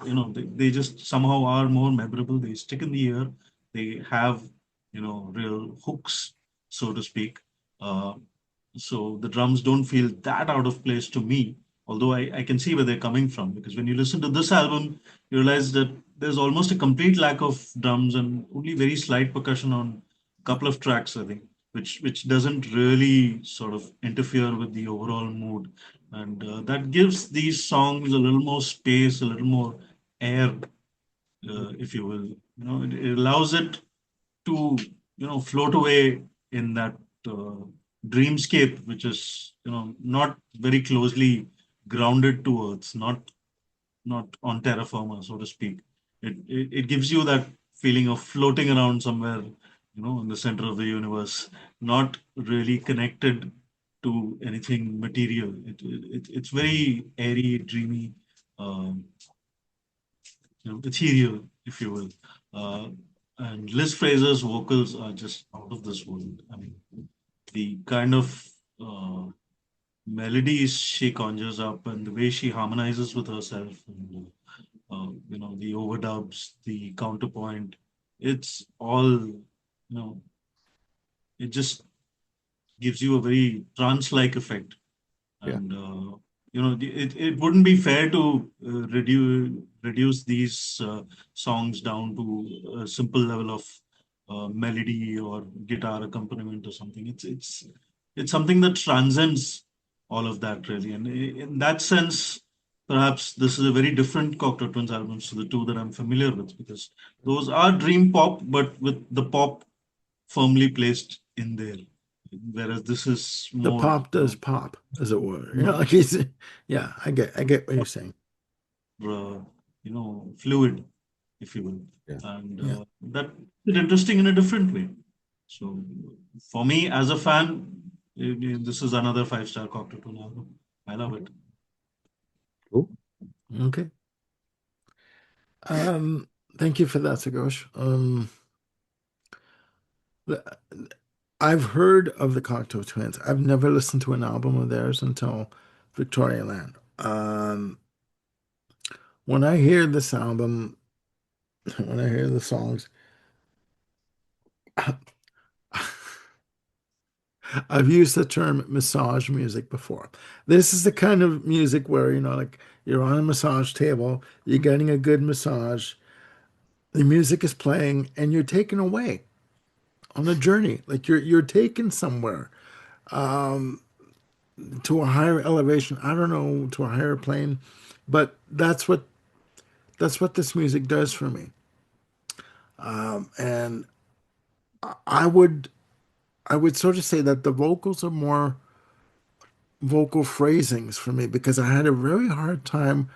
they just somehow are more memorable. They stick in the ear. They have, real hooks, so to speak. Uh, so the drums don't feel that out of place to me, although I can see where they're coming from. Because when you listen to this album, you realize that there's almost a complete lack of drums and only very slight percussion on a couple of tracks, I think, which doesn't really sort of interfere with the overall mood. And that gives these songs a little more space, a little more air, if you will. It allows it to float away in that uh, dreamscape which is not very closely grounded to earth, not on terra firma, so to speak. It gives you that feeling of floating around somewhere in the center of the universe, not really connected to anything material. It's very airy, dreamy, um, ethereal, if you will. Uh, and Liz Fraser's vocals are just out of this world. I mean, the kind of melodies she conjures up and the way she harmonizes with herself, and, the overdubs, the counterpoint, it's all, it just gives you a very trance-like effect. yeah. And it wouldn't be fair to reduce these songs down to a simple level of melody or guitar accompaniment or something. It's something that transcends all of that, really. And in that sense, perhaps this is a very different Cocteau Twins albums to the two that I'm familiar with, because those are dream pop, but with the pop firmly placed in there, whereas this is The more, pop does pop, as it were. more Like he's, yeah, I get what you're saying. fluid, if you will, Yeah. and Yeah. that is interesting in a different way. So, for me as a fan, this is another five-star Cocteau Twin album. I love it. Cool. Okay. Um, Thank you for that, Sagosh. I've heard of the Cocteau Twins. I've never listened to an album of theirs until Victoria Land. When I hear this album, when I hear the songs, I've used the term massage music before. This is the kind of music where, like you're on a massage table, you're getting a good massage, the music is playing, and you're taken away on a journey. Like you're taken somewhere to a higher elevation. I don't know, to a higher plane, but that's what this music does for me. And I would I would sort of say that the vocals are more vocal phrasings for me because I had a very hard time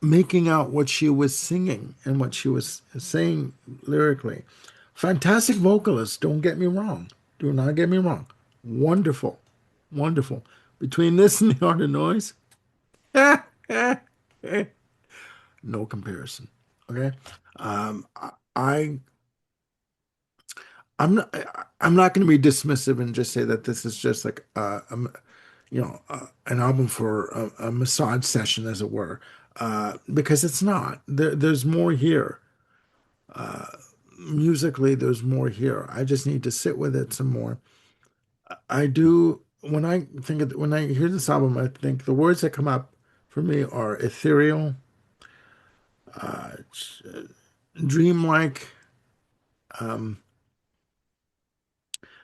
making out what she was singing and what she was saying lyrically. Fantastic vocalist, don't get me wrong. Do not get me wrong. Wonderful. Wonderful. Between this and the art of noise, no comparison. Okay. I I'm not going to be dismissive and just say that this is just like an album for a massage session, as it were, because it's not. There's more here. Musically, there's more here. I just need to sit with it some more. I do. When I hear this album, I think the words that come up for me are ethereal, dreamlike, um,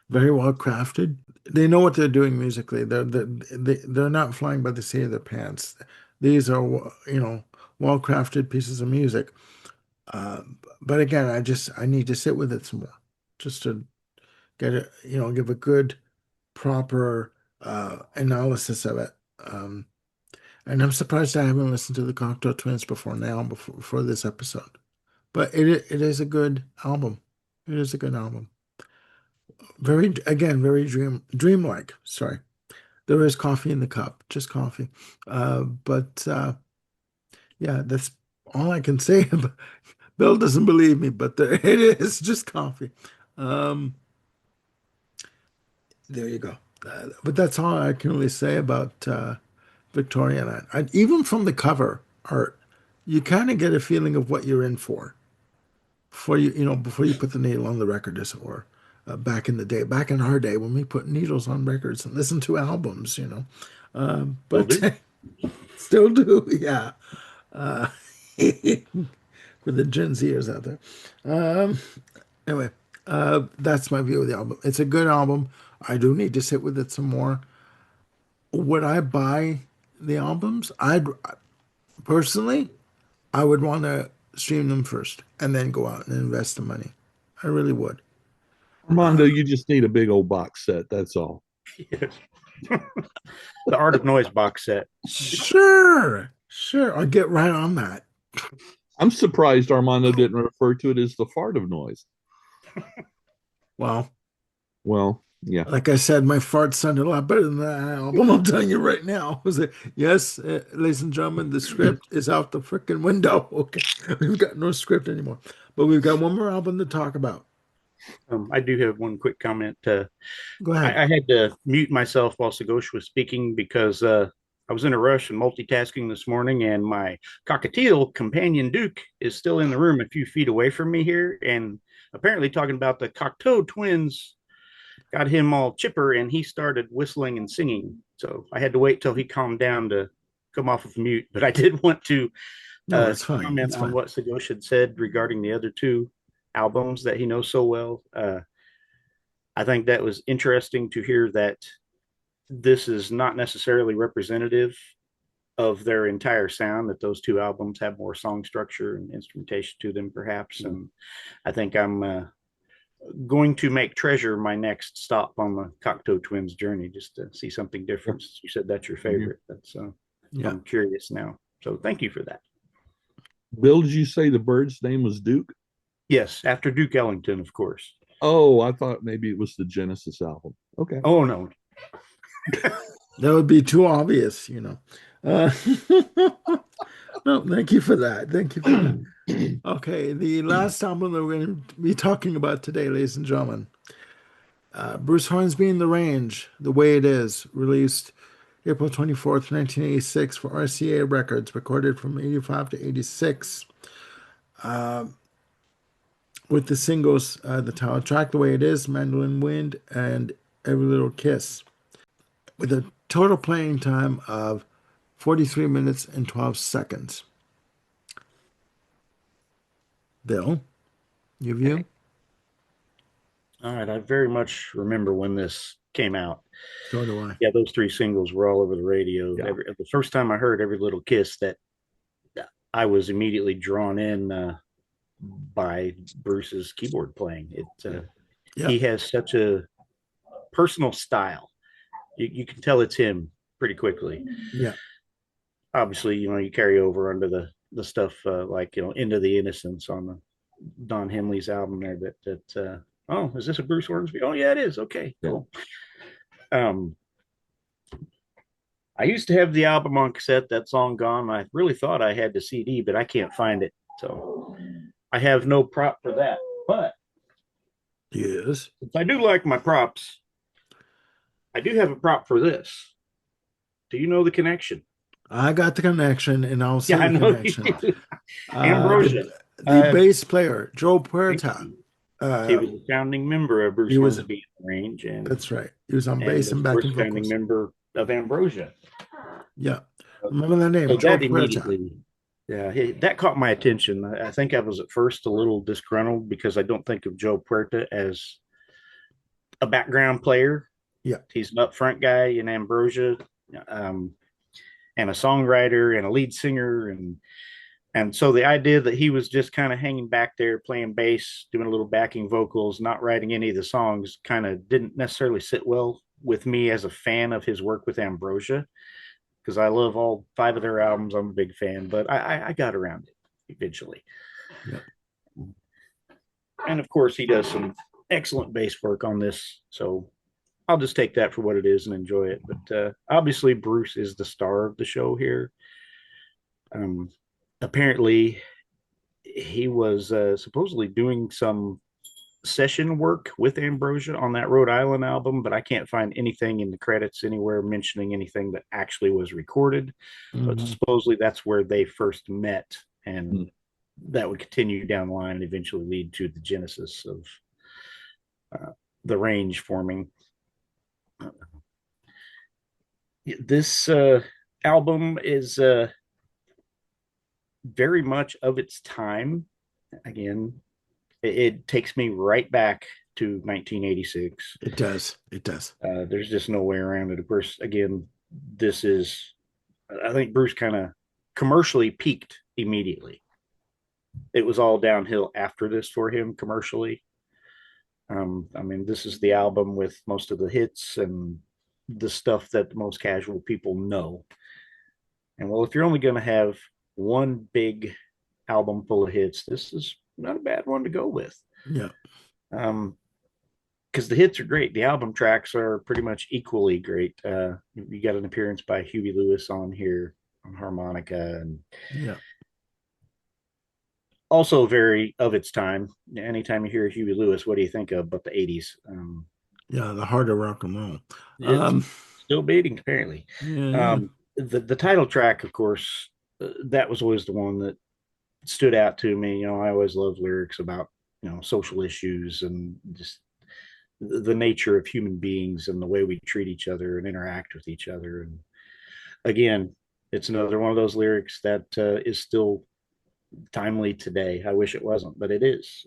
very well crafted. They know what they're doing musically. They're not flying by the seat of their pants. These are well crafted pieces of music. Uh, but again, I need to sit with it some more, just to get it, give a good, proper analysis of it. And I'm surprised I haven't listened to the Cocktail Twins before now, before this episode. But it is a good album. It is a good album. Very, again, very dreamlike. Sorry. There is coffee in the cup, just coffee. But yeah, that's all I can say. Bill doesn't believe me, but there it is, just coffee. Um, there you go. But that's all I can really say about Victoria. Even from the cover art, you kind of get a feeling of what you're in for. Before you put the needle on the record, as it were. Back in the day, back in our day, when we put needles on records and listened to albums. Will But do. still do, yeah. Uh, for the Gen Zers out there. Um, anyway, that's my view of the album. It's a good album. I do need to sit with it some more. Would I buy the albums? I'd personally, I would want to stream them first and then go out and invest the money. I really would. Armando, you just need a big old box set. That's all. Yes. The Art of Noise box set. Sure, sure. I'll get right on that. I'm surprised Armando didn't refer to it as the fart of noise. Well, Well, yeah. like I said, my fart sounded a lot better than that album. I'm telling you right now. Yes, ladies and gentlemen, the script is out the freaking window. Okay, we've got no script anymore, but we've got one more album to talk about. I do have one quick comment. Go ahead. I had to mute myself while Sagosh was speaking because I was in a rush and multitasking this morning, and my cockatiel companion Duke is still in the room a few feet away from me here, and apparently talking about the Cocteau twins got him all chipper, and he started whistling and singing. So I had to wait till he calmed down to come off of mute. But I did want to No, it's fine. comment It's on fine. what Sagosh had said regarding the other two albums that he knows so well. I think that was interesting to hear that this is not necessarily representative of their entire sound, that those two albums have more song structure and instrumentation to them, perhaps. And I think I'm going to make Treasure my next stop on the Cocteau Twins journey, just to see something different. You said that's your favorite. That's Yeah. I'm curious now. So thank you for that. Bill, did you say the bird's name was Duke? Yes, after Duke Ellington, of course. Oh, I thought maybe it was the Genesis album. Okay. Oh no. That would be too obvious. Uh, no, thank you for that. Thank you for that. Okay, the last album that we're going to be talking about today, ladies and gentlemen, Bruce Hornsby and the Range, The Way It Is, released April 24th, 1986 for RCA Records, recorded from 85 to 86. With the singles, the title track, The Way It Is, Mandolin Wind, and Every Little Kiss, with a total playing time of 43 minutes and 12 seconds. Bill, your view? All right, I very much remember when this came out. So do I. Yeah, those three singles were all over the radio. Yeah. The first time I heard Every Little Kiss, that I was immediately drawn in by Bruce's keyboard playing. Yeah. He has such a personal style. You can tell it's him pretty quickly. Yeah. Obviously, you carry over under the stuff like Into the Innocence on the Don Henley's album there. Oh, is this a Bruce Hornsby? Oh yeah, it is. Okay, Yeah. cool. Um, I used to have the album on cassette. That song gone. I really thought I had the CD, but I can't find it. So I have no prop for that. But Yes. since I do like my props, I do have a prop for this. Do you know the connection? I got the connection, and I'll Yeah, say I the know you connection. do. Uh, Ambrosia. the the Uh, bass player, Joe thank Puerta. you. He Uh, was a founding member of Bruce he was, Hornsby Range, that's right. He was on and bass of and course backing founding vocals. member of Ambrosia. Yeah. Remember that name, So Joe that Puerta. immediately, yeah, that caught my attention. I think I was at first a little disgruntled because I don't think of Joe Puerta as a background player. Yeah. He's an upfront guy in Ambrosia, um, and a songwriter and a lead singer, and so the idea that he was just kind of hanging back there playing bass, doing a little backing vocals, not writing any of the songs, kind of didn't necessarily sit well with me as a fan of his work with Ambrosia, because I love all five of their albums. I'm a big fan, but I got around it eventually. Yeah. And of course, he does some excellent bass work on this. So I'll just take that for what it is and enjoy it. But obviously, Bruce is the star of the show here. Um, Apparently, he was supposedly doing some session work with Ambrosia on that Rhode Island album, but I can't find anything in the credits anywhere mentioning anything that actually was recorded. But Mhm. supposedly that's where they first met, and Mm. that would continue down the line and eventually lead to the genesis of the range forming. This album is very much of its time. Again, it takes me right back to 1986. It does. It does. There's just no way around it. Of course, again, this is, I think Bruce kind of commercially peaked immediately. It was all downhill after this for him commercially. I mean, this is the album with most of the hits and the stuff that the most casual people know. And well, if you're only going to have one big album full of hits, this is not a bad one to go with. Yeah. Um, because the hits are great. The album tracks are pretty much equally great. You got an appearance by Huey Lewis on here on harmonica, and Yeah. also very of its time. Anytime you hear Huey Lewis, what do you think of but the 80s? Yeah. The heart of rock and roll. It's Um, still beating, apparently. yeah. The title track, of course, that was always the one that stood out to me. You know, I always love lyrics about, social issues and just the nature of human beings and the way we treat each other and interact with each other. And again, it's another one of those lyrics that is still timely today. I wish it wasn't, but it is.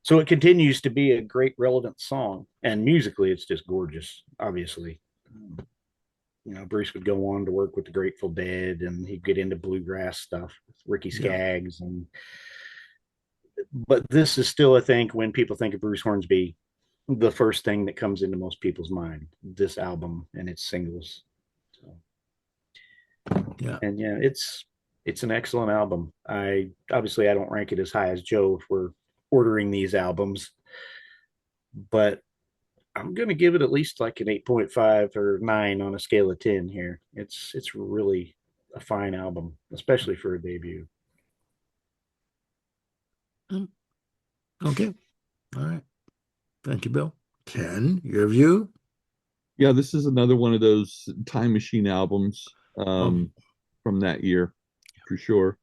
So it continues to be a great, relevant song. And musically, it's just gorgeous, obviously. Bruce would go on to work with the Grateful Dead, and he'd get into bluegrass stuff with Ricky Yeah. Skaggs. But this is still, I think, when people think of Bruce Hornsby, the first thing that comes into most people's mind, this album and its singles. So, Yeah. and yeah, it's an excellent album. I don't rank it as high as Joe if we're ordering these albums, but I'm going to give it at least like an 8.5 or 9 on a scale of 10 here. It's really a fine album, especially for a debut. Okay. All right. Thank you, Bill. Ken, your view? Yeah, this is another one of those time machine albums Um, from that year for sure.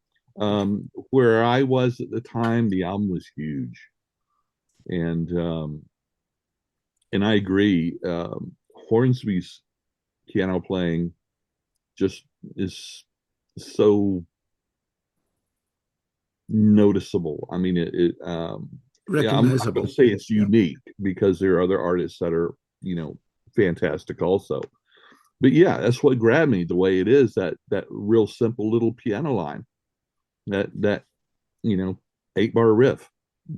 Where I was at the time, the album was huge, and I agree. Hornsby's piano playing just is so noticeable. I mean, yeah, I'm not going recognizable. to say it's Yeah. unique because there are other artists that are, fantastic also. But yeah, that's what grabbed me the way it is, that real simple little piano line, that, 8-bar riff.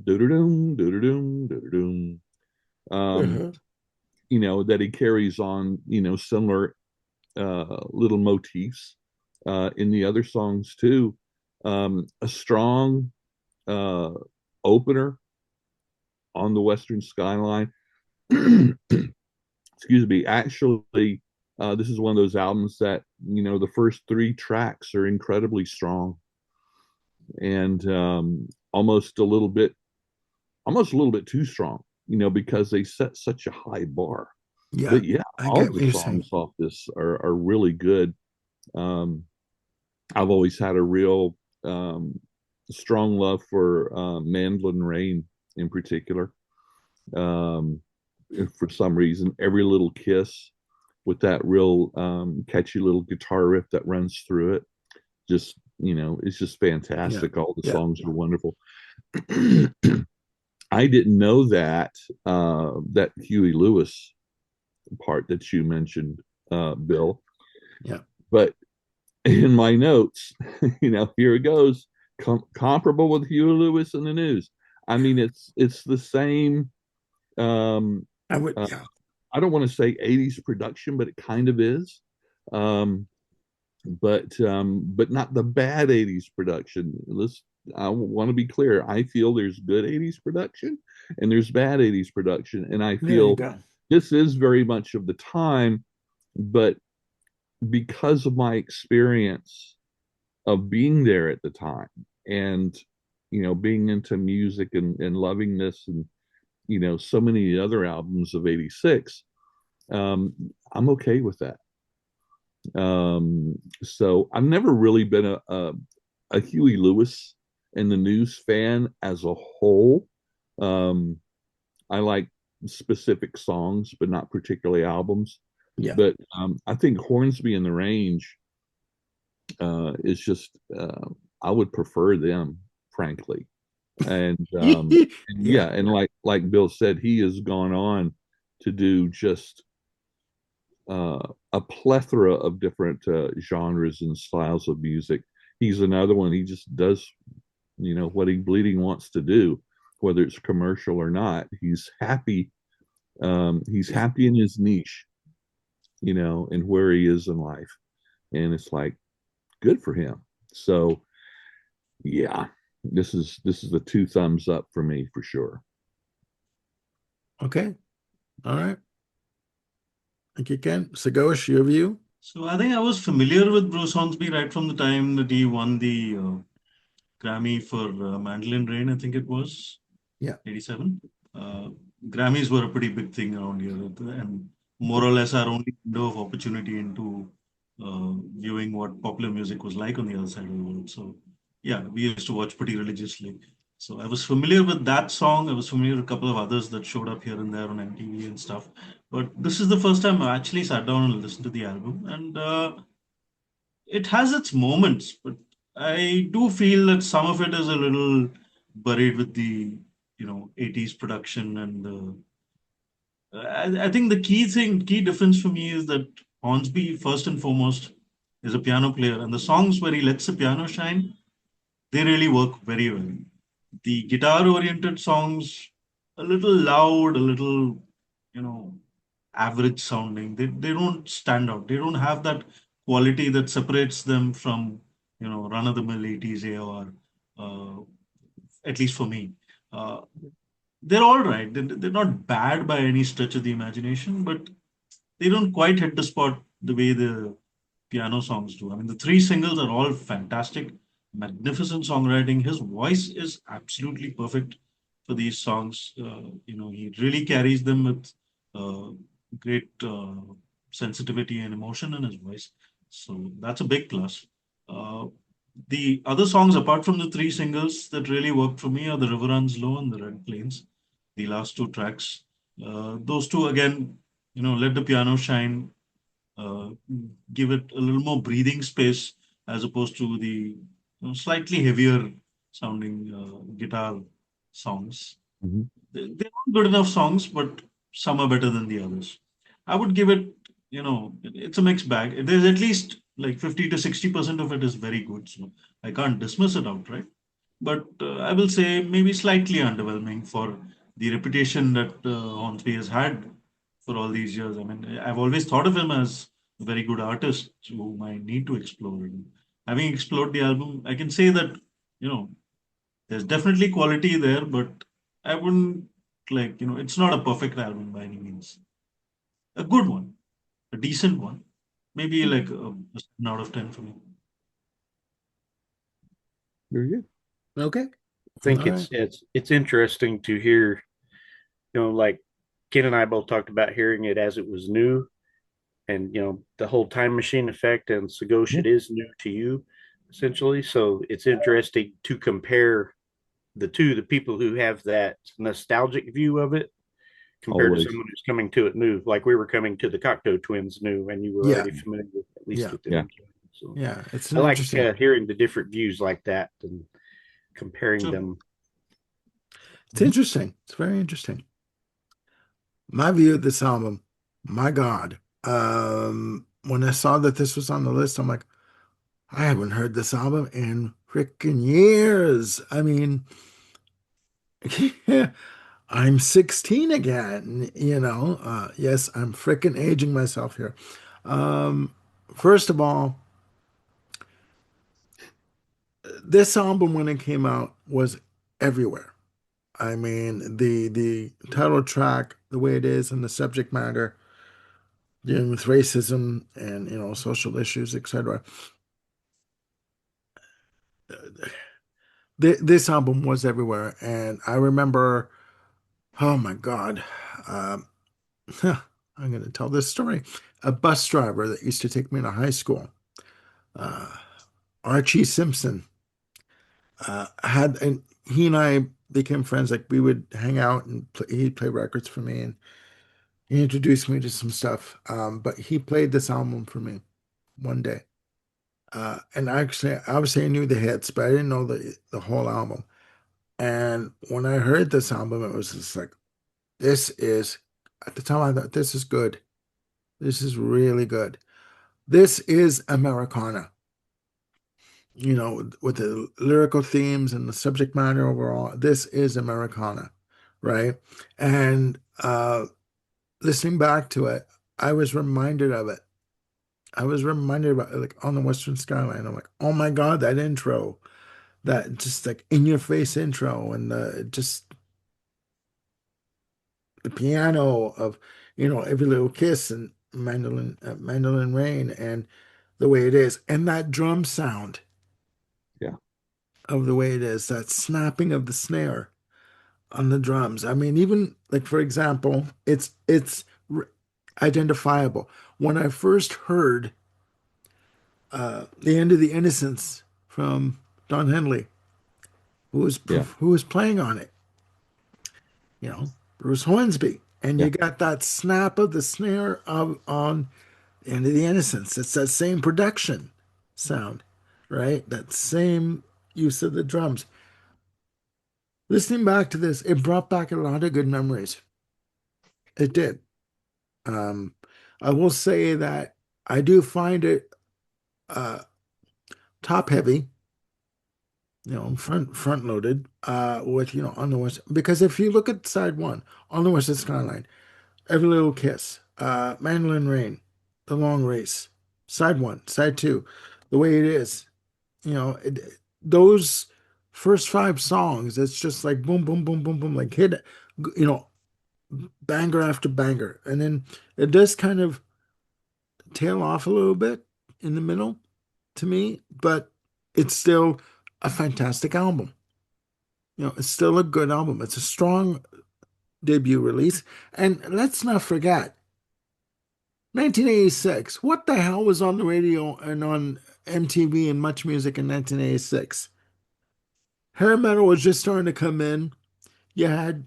Do-do-doom, do-do-doom, do-do-doom. Um, Uh-huh. that he carries on, similar little motifs in the other songs too. A strong uh, opener on the Western Skyline. Excuse me. Actually, this is one of those albums that the first three tracks are incredibly strong and almost a little bit too strong. Because they set such a high bar. Yeah, But yeah, I all get the what you're songs saying. off this are really good. Um, I've always had a real strong love for Mandolin Rain in particular. Um, for some reason, Every Little Kiss with that real catchy little guitar riff that runs through it, just it's just Yeah, fantastic. All the yeah. songs are wonderful. I didn't know that Huey Lewis part that you mentioned, Bill. Yeah. But in my notes, here it goes. Comparable with Huey Lewis and the News. I mean, it's the same. Um, I would, uh, yeah. I don't want to say '80s production, but it kind of is. Um, but not the bad '80s production. I want to be clear. I feel there's good '80s production and there's bad '80s production, and I There you feel go. this is very much of the time, but because of my experience of being there at the time and being into music and loving this and so many other albums of '86, I'm okay with that. So I've never really been a Huey Lewis and the News fan as a whole. um I like specific songs but not particularly albums. Yeah. But I think Hornsby and the Range is just I would prefer them, frankly. And Yeah. yeah, and like Bill said, he has gone on to do just a plethora of different genres and styles of music. He's another one. He just does what he bleeding wants to do, whether it's commercial or not. He's happy. He's Yeah. happy in his niche, and where he is in life, and it's like good for him. So yeah, this is the two thumbs up for me for sure. Okay. All right. Thank you, Ken. Sagosh, your view? So I think I was familiar with Bruce Hornsby right from the time that he won the Grammy for Mandolin Rain, I think it was Yeah. 87. Uh, Grammys were a pretty big thing around here, and more or less our only window of opportunity into viewing what popular music was like on the other side of the world. So, yeah, we used to watch pretty religiously. So I was familiar with that song. I was familiar with a couple of others that showed up here and there on MTV and stuff. But this is the first time I actually sat down and listened to the album, and it has its moments, but I do feel that some of it is a little buried with the 80s production and the. I think the key difference for me is that Hornsby first and foremost is a piano player, and the songs where he lets the piano shine, they really work very well. The guitar-oriented songs, a little loud, a little, you know, average sounding. They don't stand out. They don't have that quality that separates them from, run-of-the-mill 80s AOR, uh, at least for me. Uh, they're all right. They're not bad by any stretch of the imagination, but they don't quite hit the spot the way the piano songs do. I mean, the three singles are all fantastic, magnificent songwriting. His voice is absolutely perfect for these songs. He really carries them with uh, great sensitivity and emotion in his voice. So that's a big plus. Uh, the other songs, apart from the three singles that really worked for me, are The River Runs Low and The Red Plains, the last two tracks. Those two, again, let the piano shine, uh, give it a little more breathing space as opposed to the slightly heavier sounding guitar songs. Mhm. They're not good enough songs, but some are better than the others. I would give it, it's a mixed bag. There's at least like 50 to 60% of it is very good. So I can't dismiss it outright. But I will say maybe slightly underwhelming for the reputation that Hornsby has had for all these years. I mean, I've always thought of him as a very good artist whom I need to explore. And having explored the album, I can say that, you know, There's definitely quality there, but I wouldn't like, it's not a perfect album by any means. A good one, a decent one, maybe like a 7 out of 10 for me. Very good. Okay. I think All right. it's interesting to hear, like Ken and I both talked about hearing it as it was new, and the whole time machine effect, and Sagosh, Yeah, it is new to you essentially. So it's interesting to compare the people who have that nostalgic view of it compared to always. someone who's coming to it new, like we were coming to the Cocteau Twins new, and you were Yeah. already familiar with, at least Yeah. with Yeah. them. So Yeah. It's I an like interesting. hearing the different views like that and comparing Sure. them. It's interesting. It's very interesting. My view of this album, my God. When I saw that this was on the list, I'm like, I haven't heard this album in freaking years. I mean, I'm 16 again, you know. Yes, I'm freaking aging myself here. Um, First of all, this album when it came out was everywhere. I mean, the title track, the way it is, and the subject matter, dealing with racism and social issues, etc. This album was everywhere, and I remember, oh my God, um, I'm going to tell this story. A bus driver that used to take me to high school, uh, Archie Simpson, had, and he and I became friends. Like we would hang out and he'd play records for me, and he introduced me to some stuff. But he played this album for me one day. And actually, obviously, I knew the hits, but I didn't know the whole album. And when I heard this album, it was just like, this is, at the time, I thought, this is good. This is really good. This is Americana, with the lyrical themes and the subject matter overall. This is Americana, right? And listening back to it, I was reminded of it. I was reminded about like on the Western Skyline. I'm like, oh my God, that intro, that just like in your face intro, and just the piano of Every Little Kiss and Mandolin Rain, and the way it is, and that drum sound Yeah. of the way it is, that snapping of the snare on the drums. I mean, even like for example, it's identifiable. When I first heard "The End of the Innocence" from Don Henley, Yeah. who was playing on it, Bruce Hornsby, and Yeah. you got that snap of the snare on "End of the Innocence." It's that same production sound, right? That same use of the drums. Listening back to this, it brought back a lot of good memories. It did. Um, I will say that I do find it uh, top heavy, front loaded, with on the west. Because if you look at side one on the Western Skyline, Every Little Kiss, Mandolin Rain, The Long Race, side one, side two, the way it is, those first five songs, it's just like boom, boom, boom, boom, boom, like hit, you know, banger after banger, and then it does kind of tail off a little bit in the middle to me, but it's still a fantastic album. It's still a good album. It's a strong debut release. And let's not forget, 1986. What the hell was on the radio and on MTV and Much Music in 1986? Hair metal was just starting to come in. You had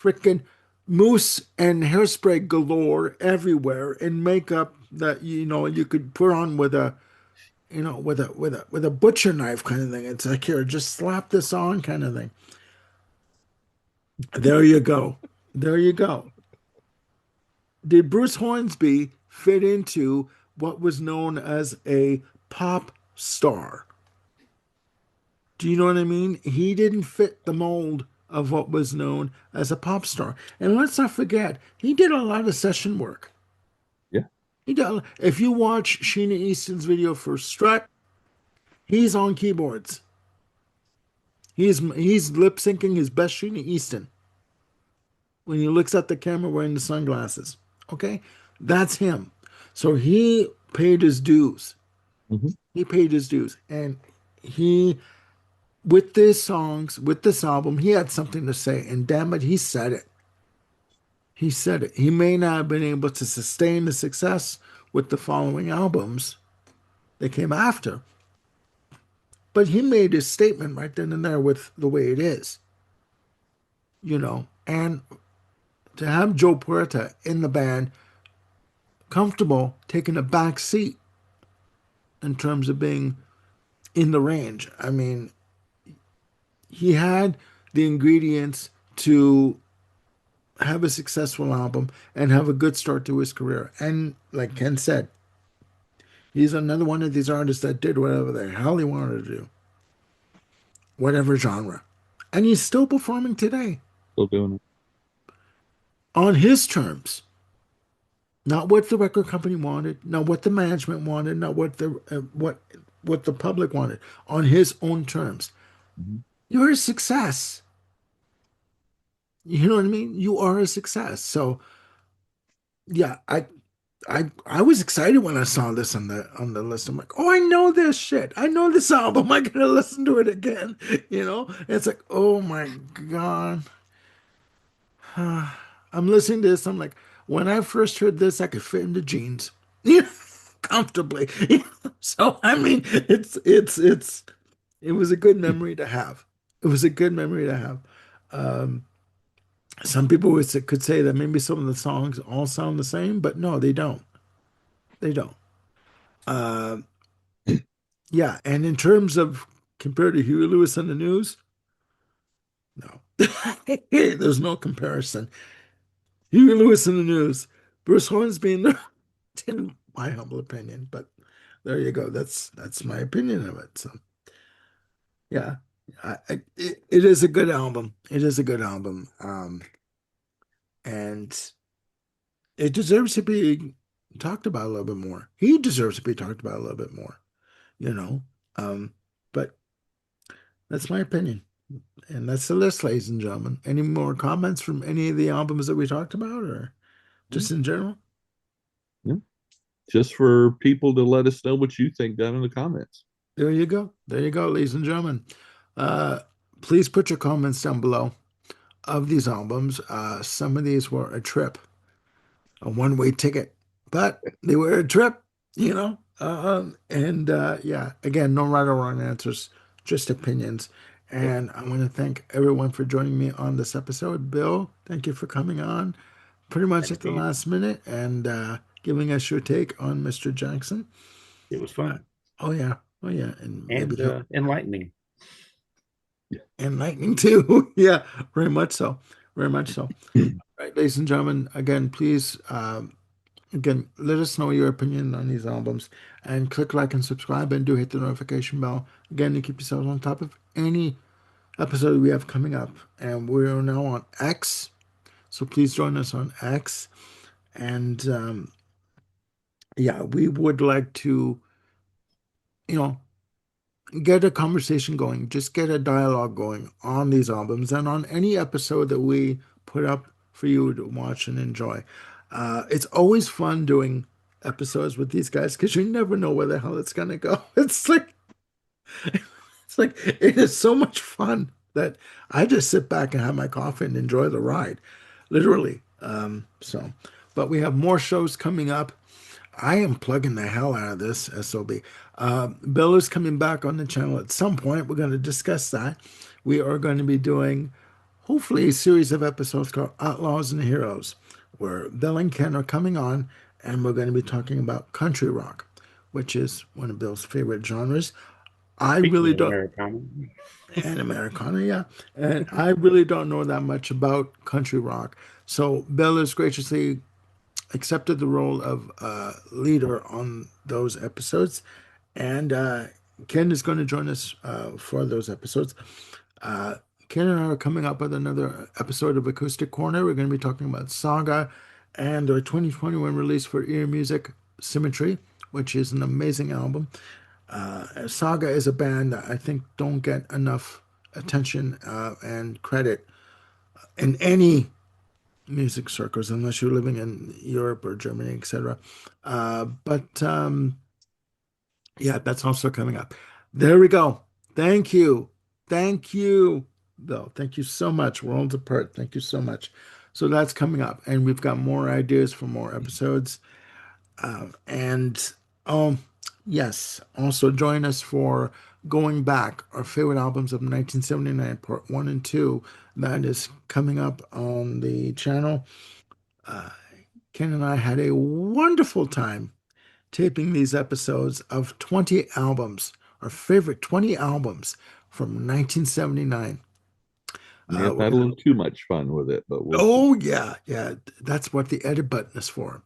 freaking mousse and hairspray galore everywhere, and makeup that you could put on with a with a butcher knife kind of thing. It's like, here, just slap this on kind of thing. There you go. There you go. Did Bruce Hornsby fit into what was known as a pop star? Do you know what I mean? He didn't fit the mold of what was known as a pop star. And let's not forget, he did a lot of session work. Yeah. He did. If you watch Sheena Easton's video for Strut, he's on keyboards. He's lip syncing his best Sheena Easton when he looks at the camera wearing the sunglasses. Okay, that's him. So he paid his dues. Mhm. He paid his dues, and he with these songs, with this album, he had something to say, and damn it, he said it. He said it. He may not have been able to sustain the success with the following albums that came after, but he made his statement right then and there with the way it is, and to have Joe Puerta in the band, comfortable taking a back seat in terms of being in the range. I mean, he had the ingredients to have a successful album and have a good start to his career. And like Ken said, he's another one of these artists that did whatever the hell he wanted to do, whatever genre. And he's still performing today Still doing it. on his terms. Not what the record company wanted, not what the management wanted, not what the public wanted, on his own terms. Mhm. You're a success. You know what I mean? You are a success. So yeah, I was excited when I saw this on the list. I'm like, oh, I know this shit. I know this album. I gotta listen to it again. It's like, oh my God. I'm listening to this. I'm like, when I first heard this, I could fit into jeans, comfortably. So I mean, it was a good memory to have. It was a good memory to have. Um, some people could say that maybe some of the songs all sound the same, but no, they don't. They don't. Uh, yeah, and in terms of compared to Huey Lewis and the News, no, there's no comparison. Huey Lewis and the News, Bruce Hornsby, in my humble opinion, but there you go. That's my opinion of it. So yeah, it is a good album. It is a good album, and it deserves to be talked about a little bit more. He deserves to be talked about a little bit more, you know. Um, but that's my opinion. And that's the list, ladies and gentlemen. Any more comments from any of the albums that we talked about, or Yeah. just in general? Yeah. Just for people to let us know what you think down in the comments. There you go. There you go, ladies and gentlemen. Uh, please put your comments down below of these albums. Some of these were a trip, a one-way ticket, but they were a trip, you know. Yeah, again, no right or wrong answers, just opinions. Yep. And I want to thank everyone for joining me on this episode. Bill, thank you for coming on pretty much Thanks, at the Steve. last minute and giving us your take on Mr. Jackson. It was fun Oh yeah, oh yeah, and maybe and he'll enlightening. and lightning too. Yeah, very much so, very much so. All right, ladies and gentlemen, again, please, again, let us know your opinion on these albums and click like and subscribe and do hit the notification bell again to keep yourselves on top of any episode we have coming up. And we're now on X, so please join us on X. And yeah, we would like to, you know, get a conversation going, just get a dialogue going on these albums and on any episode that we put up for you to watch and enjoy. It's always fun doing episodes with these guys because you never know where the hell it's gonna go. It's like it is so much fun that I just sit back and have my coffee and enjoy the ride, literally. But we have more shows coming up. I am plugging the hell out of this SOB. Bill is coming back on the channel at some point. We're going to discuss that. We are going to be doing, hopefully, a series of episodes called Outlaws and Heroes, where Bill and Ken are coming on, and we're going to be talking about country rock, which is one of Bill's favorite genres. I Speaking really of don't, Americana, and Americana, yeah. And I really don't know that much about country rock. So Bill is graciously accepted the role of leader on those episodes, and Ken is going to join us for those episodes. Uh, Ken and I are coming up with another episode of Acoustic Corner. We're going to be talking about Saga and their 2021 release for Ear Music, Symmetry, which is an amazing album. Saga is a band that I think don't get enough attention and credit in any music circles, unless you're living in Europe or Germany, etc. But yeah, that's also coming up. There we go. Thank you. Thank you, though. Thank you so much. Worlds apart. Thank you so much. So that's coming up, and we've got more ideas for more episodes. And oh, yes, also join us for Going Back, our favorite albums of 1979, part one and two. That is coming up on the channel. Ken and I had a wonderful time taping these episodes of 20 albums, our favorite 20 albums from 1979. May have We're had a gonna, little too much fun with it, but we'll see. oh yeah, yeah, that's what the edit button is for.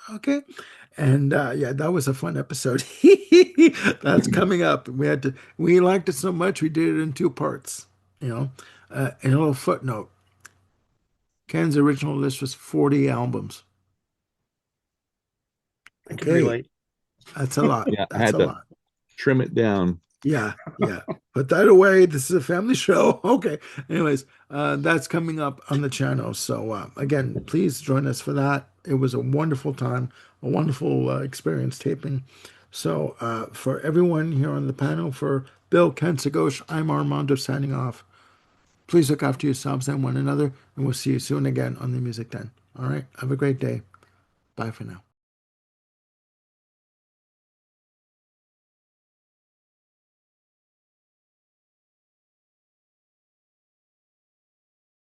Okay. And yeah, that was a fun episode. That's coming up. We liked it so much we did it in two parts, you know. And a little footnote. Ken's original list was 40 albums. I can Okay, relate. that's a lot. Yeah, I That's had a to lot. trim it down. Yeah, yeah. Put that away. This is a family show. Okay. Anyways, that's coming up on the channel. So again, please join us for that. It was a wonderful time, a wonderful experience taping. So for everyone here on the panel, for Bill, Ken Sagosh, I'm Armando signing off. Please look after yourselves and one another, and we'll see you soon again on the Music Den. All right. Have a great day. Bye for now.